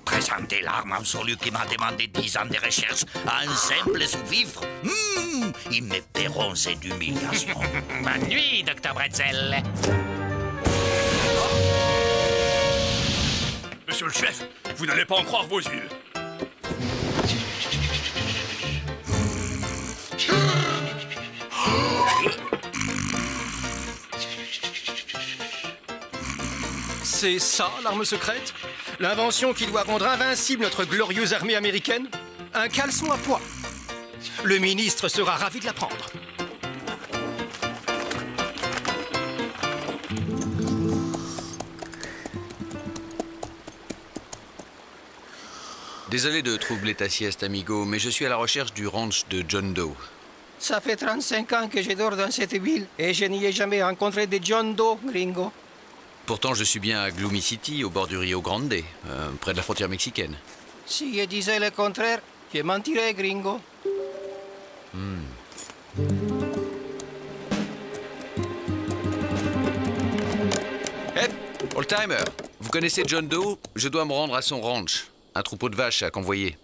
Présentez l'arme absolue qui m'a demandé 10 ans de recherche à un simple sous-fifre. Ils me paieront cette humiliation. Bonne nuit, Dr. Bretzel. Monsieur le chef, vous n'allez pas en croire vos yeux. C'est ça, l'arme secrète? L'invention qui doit rendre invincible notre glorieuse armée américaine? Un caleçon à poids. Le ministre sera ravi de l'apprendre. Désolé de troubler ta sieste, amigo, mais je suis à la recherche du ranch de John Doe. Ça fait 35 ans que je dors dans cette ville et je n'y ai jamais rencontré de John Doe, gringo. Pourtant, je suis bien à Gloomy City, au bord du Rio Grande, près de la frontière mexicaine. Si je disais le contraire, je mentirais, gringo. Hé, old-timer, vous connaissez John Doe? Je dois me rendre à son ranch. Un troupeau de vaches à convoyer.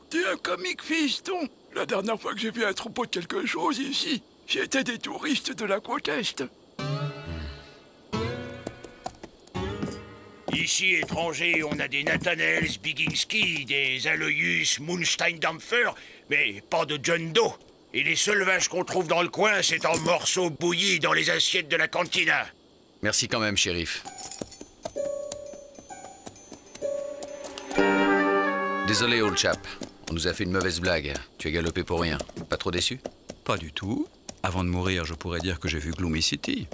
T'es un comique, fiston. La dernière fois que j'ai vu un troupeau de quelque chose ici, j'étais des touristes de la côte Est. Ici, étrangers, on a des Nathanaels Biginski, des Aloysius Munsteindampfer, mais pas de John Doe. Et les seules vaches qu'on trouve dans le coin, c'est en morceaux bouillis dans les assiettes de la cantina. Merci quand même, shérif. Désolé, old chap. On nous a fait une mauvaise blague. Tu as galopé pour rien. Pas trop déçu? Pas du tout. Avant de mourir, je pourrais dire que j'ai vu Gloomy City.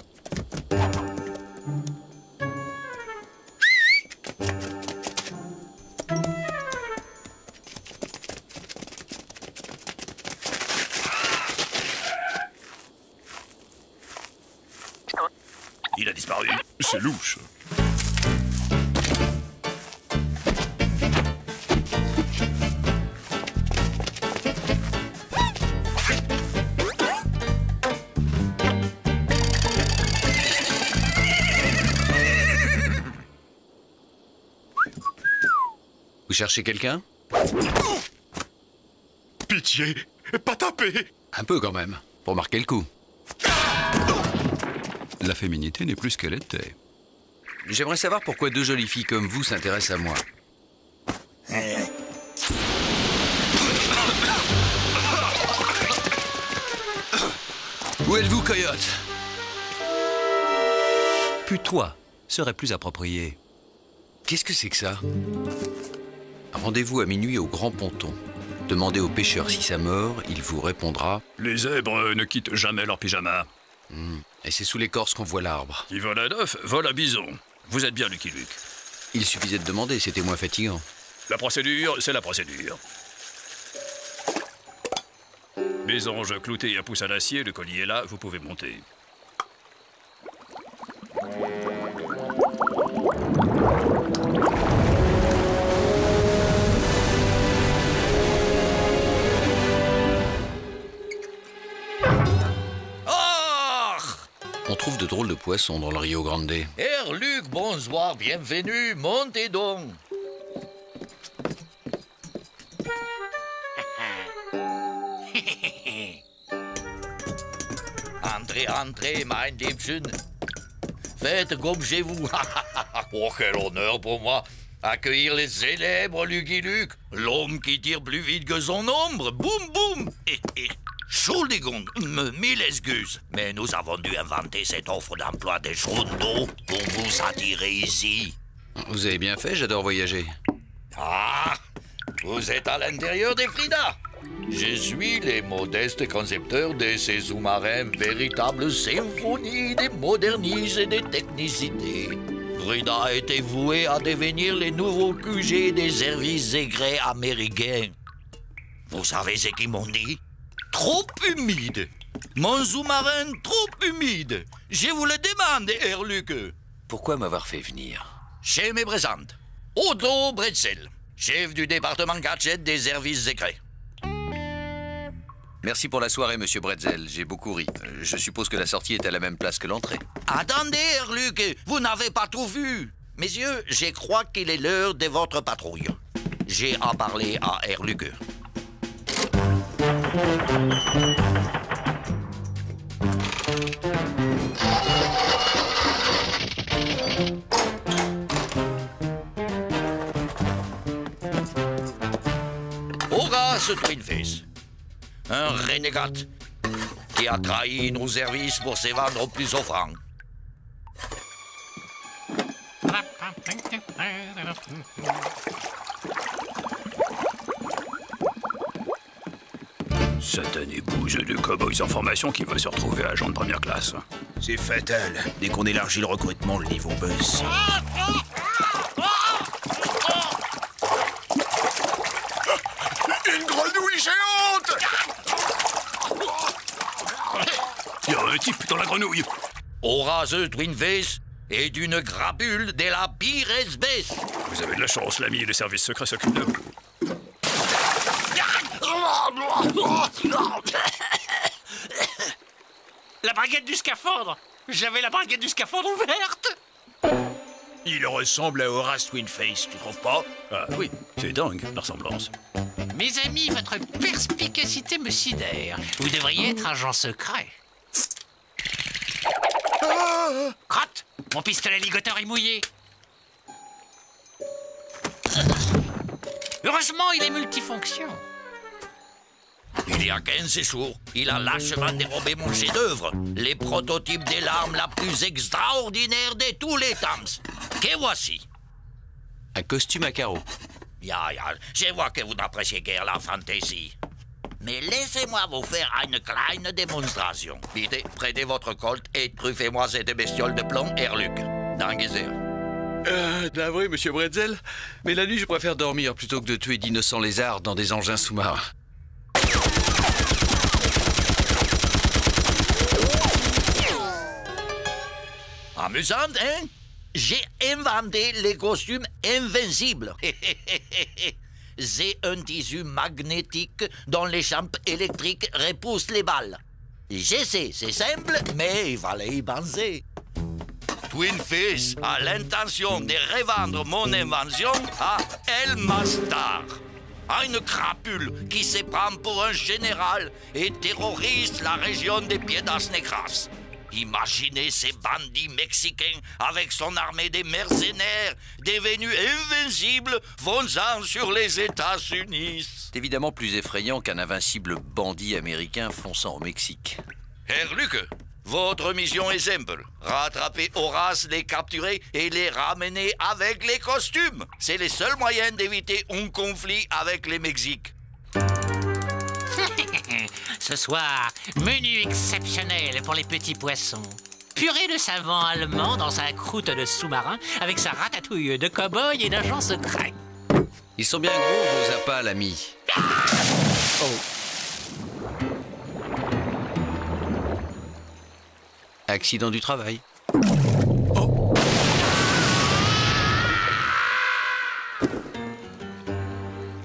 Il a disparu. C'est louche. Vous cherchez quelqu'un? Pitié, pas taper! Un peu quand même, pour marquer le coup. La féminité n'est plus ce qu'elle était. J'aimerais savoir pourquoi deux jolies filles comme vous s'intéressent à moi. Où êtes-vous, coyote? tutoie serait plus approprié. Qu'est-ce que c'est que ça? Rendez-vous à minuit au Grand Ponton. Demandez au pêcheur si ça mord, il vous répondra... Les zèbres ne quittent jamais leur pyjama. Et c'est sous l'écorce qu'on voit l'arbre. Qui vole à l'œuf, vole à bison. Vous êtes bien Lucky Luke. Il suffisait de demander, c'était moins fatigant. La procédure, c'est la procédure. Les anges cloutés à pouce à l'acier, le collier est là, vous pouvez monter. On trouve de drôles de poissons dans le Rio Grande. Luc, bonsoir, bienvenue, montez donc. Entrez, entrez, mein Liebchen. Faites comme chez vous. Oh, quel honneur pour moi. Accueillir les célèbres Lucky Luke, l'homme qui tire plus vite que son ombre. Boum, boum. Entschuldigung, mille excuses, mais nous avons dû inventer cette offre d'emploi des chaudes d'eau pour vous attirer ici. Vous avez bien fait, j'adore voyager. Ah, vous êtes à l'intérieur des Frida. Je suis le modeste concepteur de ces sous-marins, véritable symphonie des modernismes et des technicités. Frida a été voué à devenir le nouveau QG des services secrets américains. Vous savez ce qu'ils m'ont dit? Trop humide. Mon sous-marin trop humide. Je vous le demande, Luc. Pourquoi m'avoir fait venir? Je me présente. Otto Bretzel, chef du département gadget des services secrets. Merci pour la soirée, monsieur Bretzel. J'ai beaucoup ri. Je suppose que la sortie est à la même place que l'entrée. Attendez, Luc, vous n'avez pas tout vu. Messieurs, je crois qu'il est l'heure de votre patrouille. J'ai à parler à Luc. Horace Twinface, un renégat qui a trahi nos services pour se vendre plus offrant. Satané bouge de cow-boys en formation qui veulent se retrouver agent de première classe. C'est fatal. Dès qu'on élargit le recrutement, le niveau baisse. Une grenouille géante! Il y a un type dans la grenouille. Horace Twinface est d'une grapule de la pire espèce. Vous avez de la chance, l'ami, les services secrets s'occupent de vous. La braguette du scaphandre! J'avais la braguette du scaphandre ouverte! Il ressemble à Horace Twinface, tu trouves pas? Ah oui, c'est dingue, la ressemblance. Mes amis, votre perspicacité me sidère. Vous devriez être agent secret. Crotte! Mon pistolet ligoteur est mouillé. Heureusement, il est multifonction. Il y a 15 jours, il a lâchement dérobé mon chef-d'œuvre, les prototypes des larmes la plus extraordinaire de tous les temps. Que voici. Un costume à carreaux. Je vois que vous n'appréciez guère la fantaisie. Mais laissez-moi vous faire une kleine démonstration. Vite, prenez votre colt et truffez-moi cette bestiole de plomb, Luc. Danke sehr. Navré, monsieur Bretzel, mais la nuit, je préfère dormir plutôt que de tuer d'innocents lézards dans des engins sous-marins. Amusant, hein? J'ai inventé les costumes invincibles. C'est un tissu magnétique dont les champs électriques repoussent les balles. Je sais, c'est simple, mais il fallait y penser. Twinface a l'intention de revendre mon invention à El Mastar, à une crapule qui se prend pour un général et terrorise la région des Piedras Negras. Imaginez ces bandits mexicains avec son armée de mercenaires devenus invincibles fonçant sur les États-Unis. C'est évidemment plus effrayant qu'un invincible bandit américain fonçant au Mexique. Luc, Votre mission est simple. Rattraper Horace, les capturer et les ramener avec les costumes. C'est le seul moyen d'éviter un conflit avec les Mexiques. Ce soir, menu exceptionnel pour les petits poissons. Purée de savon allemand dans sa croûte de sous-marin avec sa ratatouille de cow-boy et d'agent secret. Ils sont bien gros, vos appâts, l'ami. Oh. Accident du travail. Oh.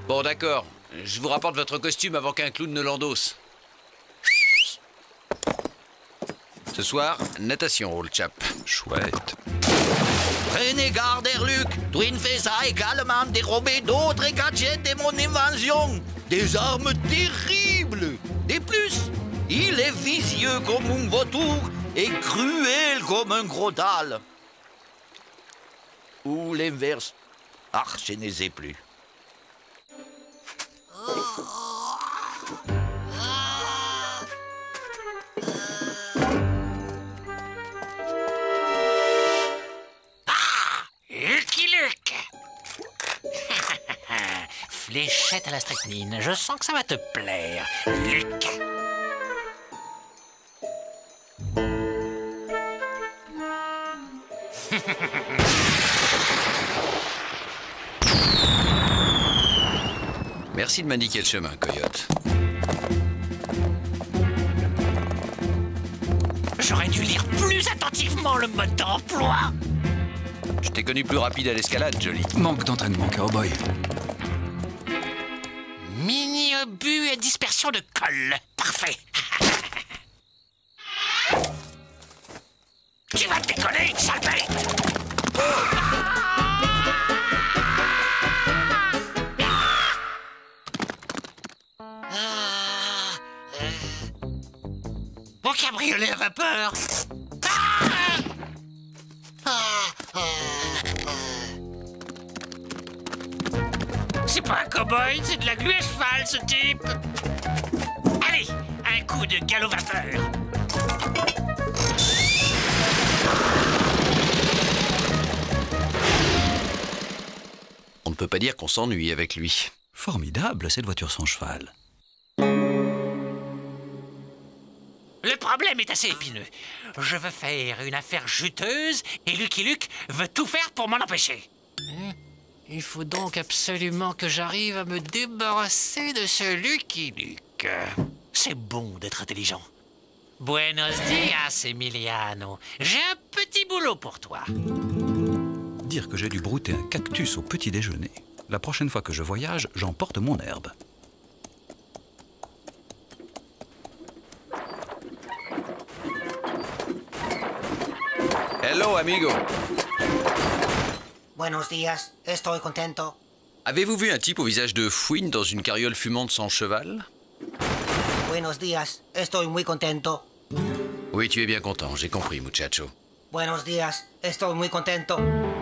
Bon, d'accord. Je vous rapporte votre costume avant qu'un clown ne l'endosse. Ce soir, natation, old chap. Chouette. Prenez garde, Erluc. Twinface a également dérobé d'autres gadgets de mon invention. Des armes terribles. De plus, il est vicieux comme un vautour et cruel comme un gros dalle. Ou l'inverse. Ah, je ne sais plus. Lucky Luke. Fléchette à la strychnine, je sens que ça va te plaire, Luke. Merci de m'indiquer le chemin, Coyote. J'aurais dû lire plus attentivement le mode d'emploi. Je t'ai connu plus rapide à l'escalade, Jolly. Manque d'entraînement, cowboy. Mini-obus et dispersion de colle. Parfait. Tu vas te décoller, sale bête. Mon cabriolet à vapeur. C'est pas un cow-boy, c'est de la glu à cheval, ce type. Allez, un coup de galop vapeur. On ne peut pas dire qu'on s'ennuie avec lui. Formidable, cette voiture sans cheval. Le problème est assez épineux. Je veux faire une affaire juteuse et Lucky Luke veut tout faire pour m'en empêcher. Il faut donc absolument que j'arrive à me débarrasser de ce Lucky Luke. C'est bon d'être intelligent. Buenos dias, Emiliano. J'ai un petit boulot pour toi. Dire que j'ai dû brouter un cactus au petit déjeuner. La prochaine fois que je voyage, j'emporte mon herbe. Hello, amigo. Buenos días, estoy contento. Avez-vous vu un type au visage de fouine dans une carriole fumante sans cheval? Buenos días, estoy muy contento. Oui, tu es bien content, j'ai compris, muchacho. Buenos días, estoy muy contento.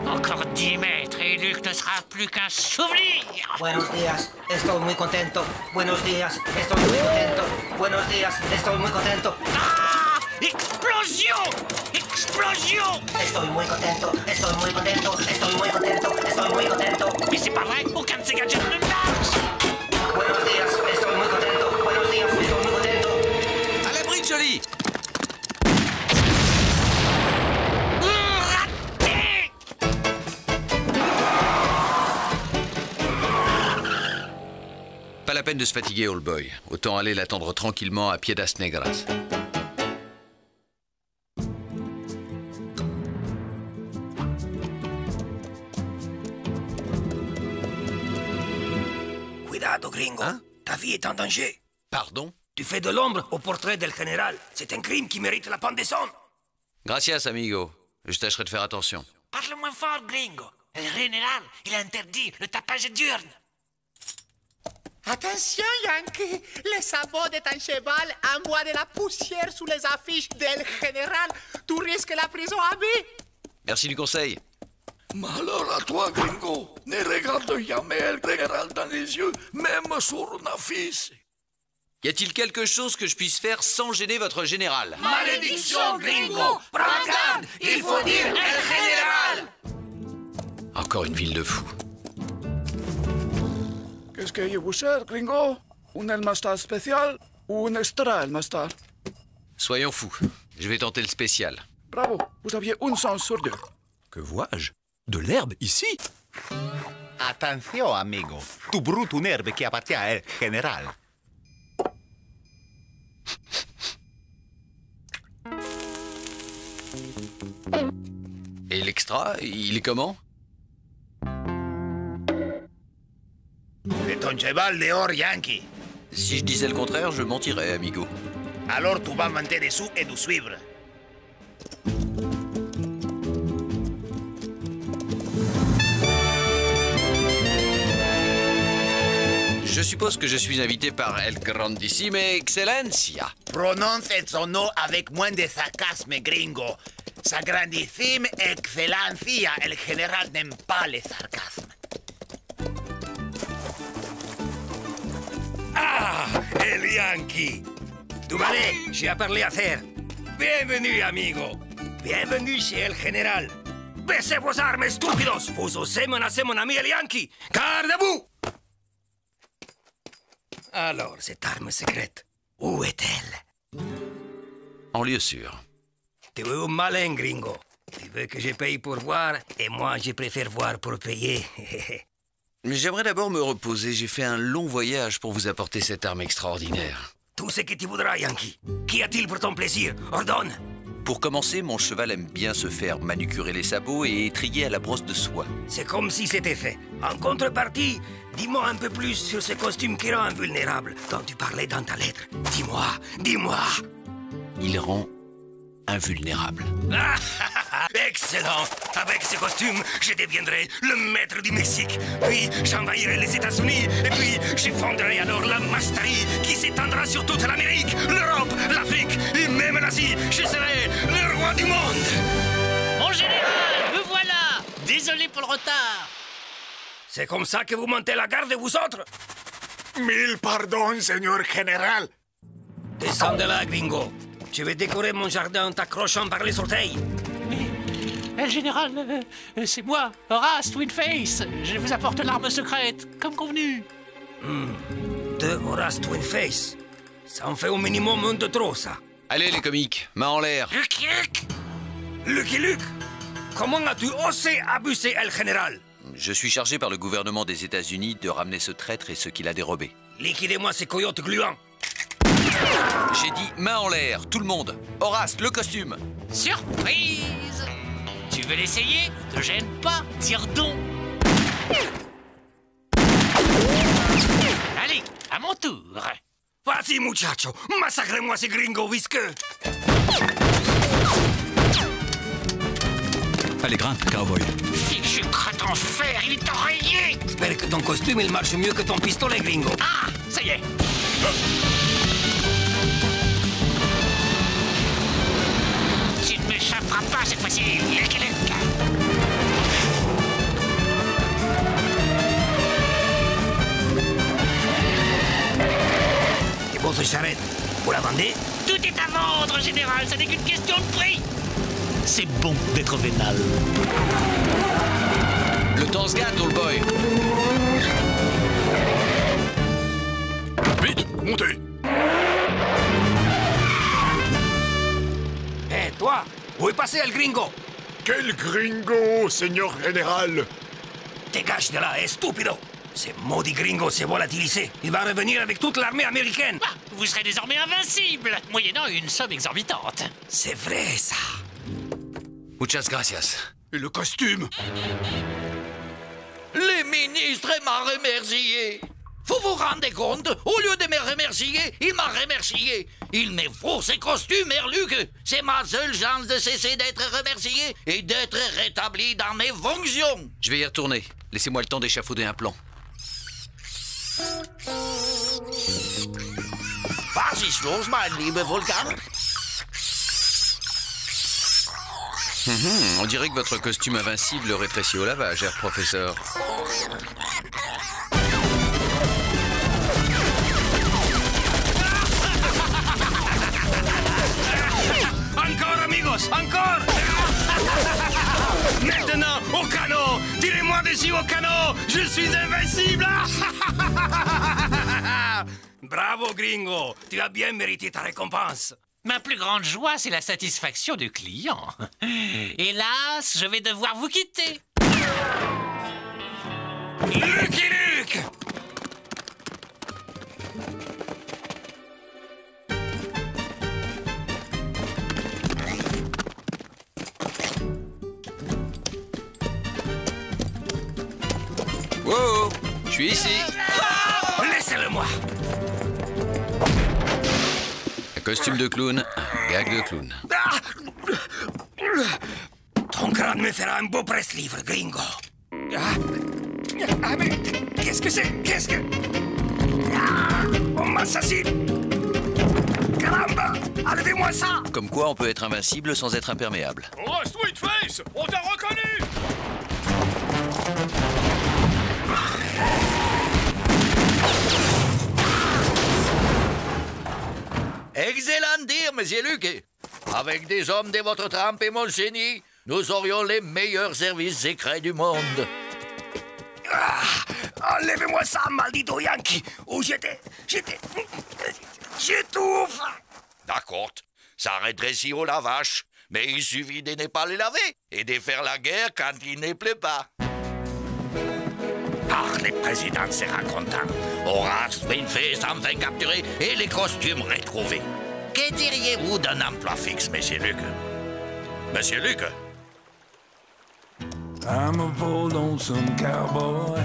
Encore 10 mètres et Luke ne sera plus qu'un souvenir. Buenos días, estoy muy contento. Buenos días, estoy muy contento. Buenos días, estoy muy contento. Ah! Explosion! Explosion! Estoy muy contento, estoy muy contento, estoy muy contento, estoy muy contento. Mais c'est pas vrai, aucun de ces gadgets ne marche! Buenos días, estoy muy contento. Buenos días, estoy muy contento. À l'abri, Jolly! Pas la peine de se fatiguer, old boy. Autant aller l'attendre tranquillement à Piedras Negras. Cuidado, gringo. Hein? Ta vie est en danger. Pardon? Tu fais de l'ombre au portrait del général. C'est un crime qui mérite la pendaison. Gracias, amigo. Je tâcherai de faire attention. Parle moins fort, gringo. Le général, il interdit le tapage diurne. Attention, Yankee! Le sabot de ton cheval envoie de la poussière sous les affiches del général. Tu risques la prison à vie. Merci du conseil. Malheur à toi, gringo. Ne regarde jamais le général dans les yeux, même sur une affiche. Y a-t-il quelque chose que je puisse faire sans gêner votre général? Malédiction, gringo! Prends garde! Il faut dire El Général! Encore une ville de fous. Qu'est-ce que vous cherchez, gringo? Un El Mastar spécial ou un extra El Mastar? Soyons fous. Je vais tenter le spécial. Bravo, vous aviez une chance sur 2. Que vois-je? De l'herbe ici? Attention, amigo. Tu brutes une herbe qui appartient à El Général. Et l'extra, il est comment? C'est ton cheval dehors, Yankee. Si je disais le contraire, je mentirais, amigo. Alors tu vas monter dessous et nous suivre. Je suppose que je suis invité par El Grandissime Excellencia. Prononce son nom avec moins de sarcasme, gringo. Sa grandissime excelencia, el général n'aime pas les sarcasmes. Ah, el Yankee. Tu vale, j'ai à parler à faire. Bienvenue, amigo. Bienvenue chez El Général. Baissez vos armes, estúpidos. Vous osez menacer mon ami el Yankee. Gardez-vous. Alors, cette arme secrète, où est-elle? En lieu sûr. Tu es un malin, gringo. Tu veux que je paye pour voir, et moi, je préfère voir pour payer. Mais j'aimerais d'abord me reposer. J'ai fait un long voyage pour vous apporter cette arme extraordinaire. Tout ce que tu voudras, Yankee. Qu'y a-t-il pour ton plaisir? Ordonne. Pour commencer, mon cheval aime bien se faire manucurer les sabots et étriller à la brosse de soie. C'est comme si c'était fait. En contrepartie, dis-moi un peu plus sur ce costume qui rend invulnérable dont tu parlais dans ta lettre. Dis-moi, dis-moi. Il rend invulnérable. Excellent. Avec ce costume, je deviendrai le maître du Mexique. Puis j'envahirai les États-Unis. Et puis je fonderai alors la masterie qui s'étendra sur toute l'Amérique, l'Europe, l'Afrique et même l'Asie. Je serai le roi du monde. Mon général, me voilà. Désolé pour le retard. C'est comme ça que vous montez la garde, vous autres? Mille pardons, señor général. Descends de là, gringo. Je vais décorer mon jardin en t'accrochant par les orteils. Mais, général, c'est moi, Horace Twinface. Je vous apporte l'arme secrète, comme convenu. De Horace Twinface. Ça en fait au minimum un de trop, ça. Allez, les comiques, main en l'air. Lucky Luke! Lucky Luke! Comment as-tu osé abuser El Général? Je suis chargé par le gouvernement des États-Unis de ramener ce traître et ce qu'il a dérobé. Liquidez-moi ces coyotes gluants. J'ai dit main en l'air, tout le monde. Horace, le costume. Surprise! Tu veux l'essayer? Ne te gêne pas, tire donc. Allez, à mon tour. Vas-y, muchacho, massacrez-moi ces gringos visqueux. Allez, grimpe, cowboy. Fichu crotte en fer, il est enrayé. J'espère que ton costume, il marche mieux que ton pistolet, gringo. Ah, ça y est. Tu ne m'échapperas pas cette fois-ci, Lucky Luke. Et votre charrette, vous la vendez? Tout est à vendre, général, ça n'est qu'une question de prix. C'est bon d'être vénal. Le temps se gagne, old boy. Vite, montez. Hé, toi, où est passé el gringo? Quel gringo, señor général? Dégage de là, stupido. Ce maudit gringo s'est volatilisé. Il va revenir avec toute l'armée américaine. Ah, vous serez désormais invincible, moyennant une somme exorbitante. C'est vrai, ça. Muchas gracias. Et le costume? Les ministres m'ont remercié. Vous vous rendez compte? Au lieu de me remercier, il m'a remercié. Il me faut ces costumes, Merluc. C'est ma seule chance de cesser d'être remercié et d'être rétabli dans mes fonctions. Je vais y retourner. Laissez-moi le temps d'échafauder un plan. Was ist los, mein lieber Wolfgang? On dirait que votre costume invincible rétrécit au lavage, cher professeur. gringos, encore. Maintenant, au canot. Tirez-moi dessus au canot. Je suis invincible. Bravo, gringo. Tu as bien mérité ta récompense. Ma plus grande joie, c'est la satisfaction du client. Hélas, je vais devoir vous quitter. Lucky Luke! Wow, je suis ici. Laissez-le-moi. Un costume de clown, un gag de clown. Ton crâne me fera un beau presse-livre, gringo. Ah, mais qu'est-ce que c'est? Qu'est-ce que... on m'assassine. Caramba! Enlevez-moi ça! Comme quoi on peut être invincible sans être imperméable. Oh, Sweetface, on t'a reconnu! Excellent dire, monsieur Luc. Avec des hommes de votre trempe et mon génie, nous aurions les meilleurs services secrets du monde. Enlevez-moi ça, maldito Yankee! Ou j'étouffe! D'accord, ça rétrécit au lavage, mais il suffit de ne pas les laver et de faire la guerre quand il ne plaît pas. Ah, le président sera content. Aura Spinface enfin capturé et les costumes retrouvés. Que diriez-vous d'un emploi fixe, monsieur Luc? Monsieur Luc? I'm a poor lonesome cowboy.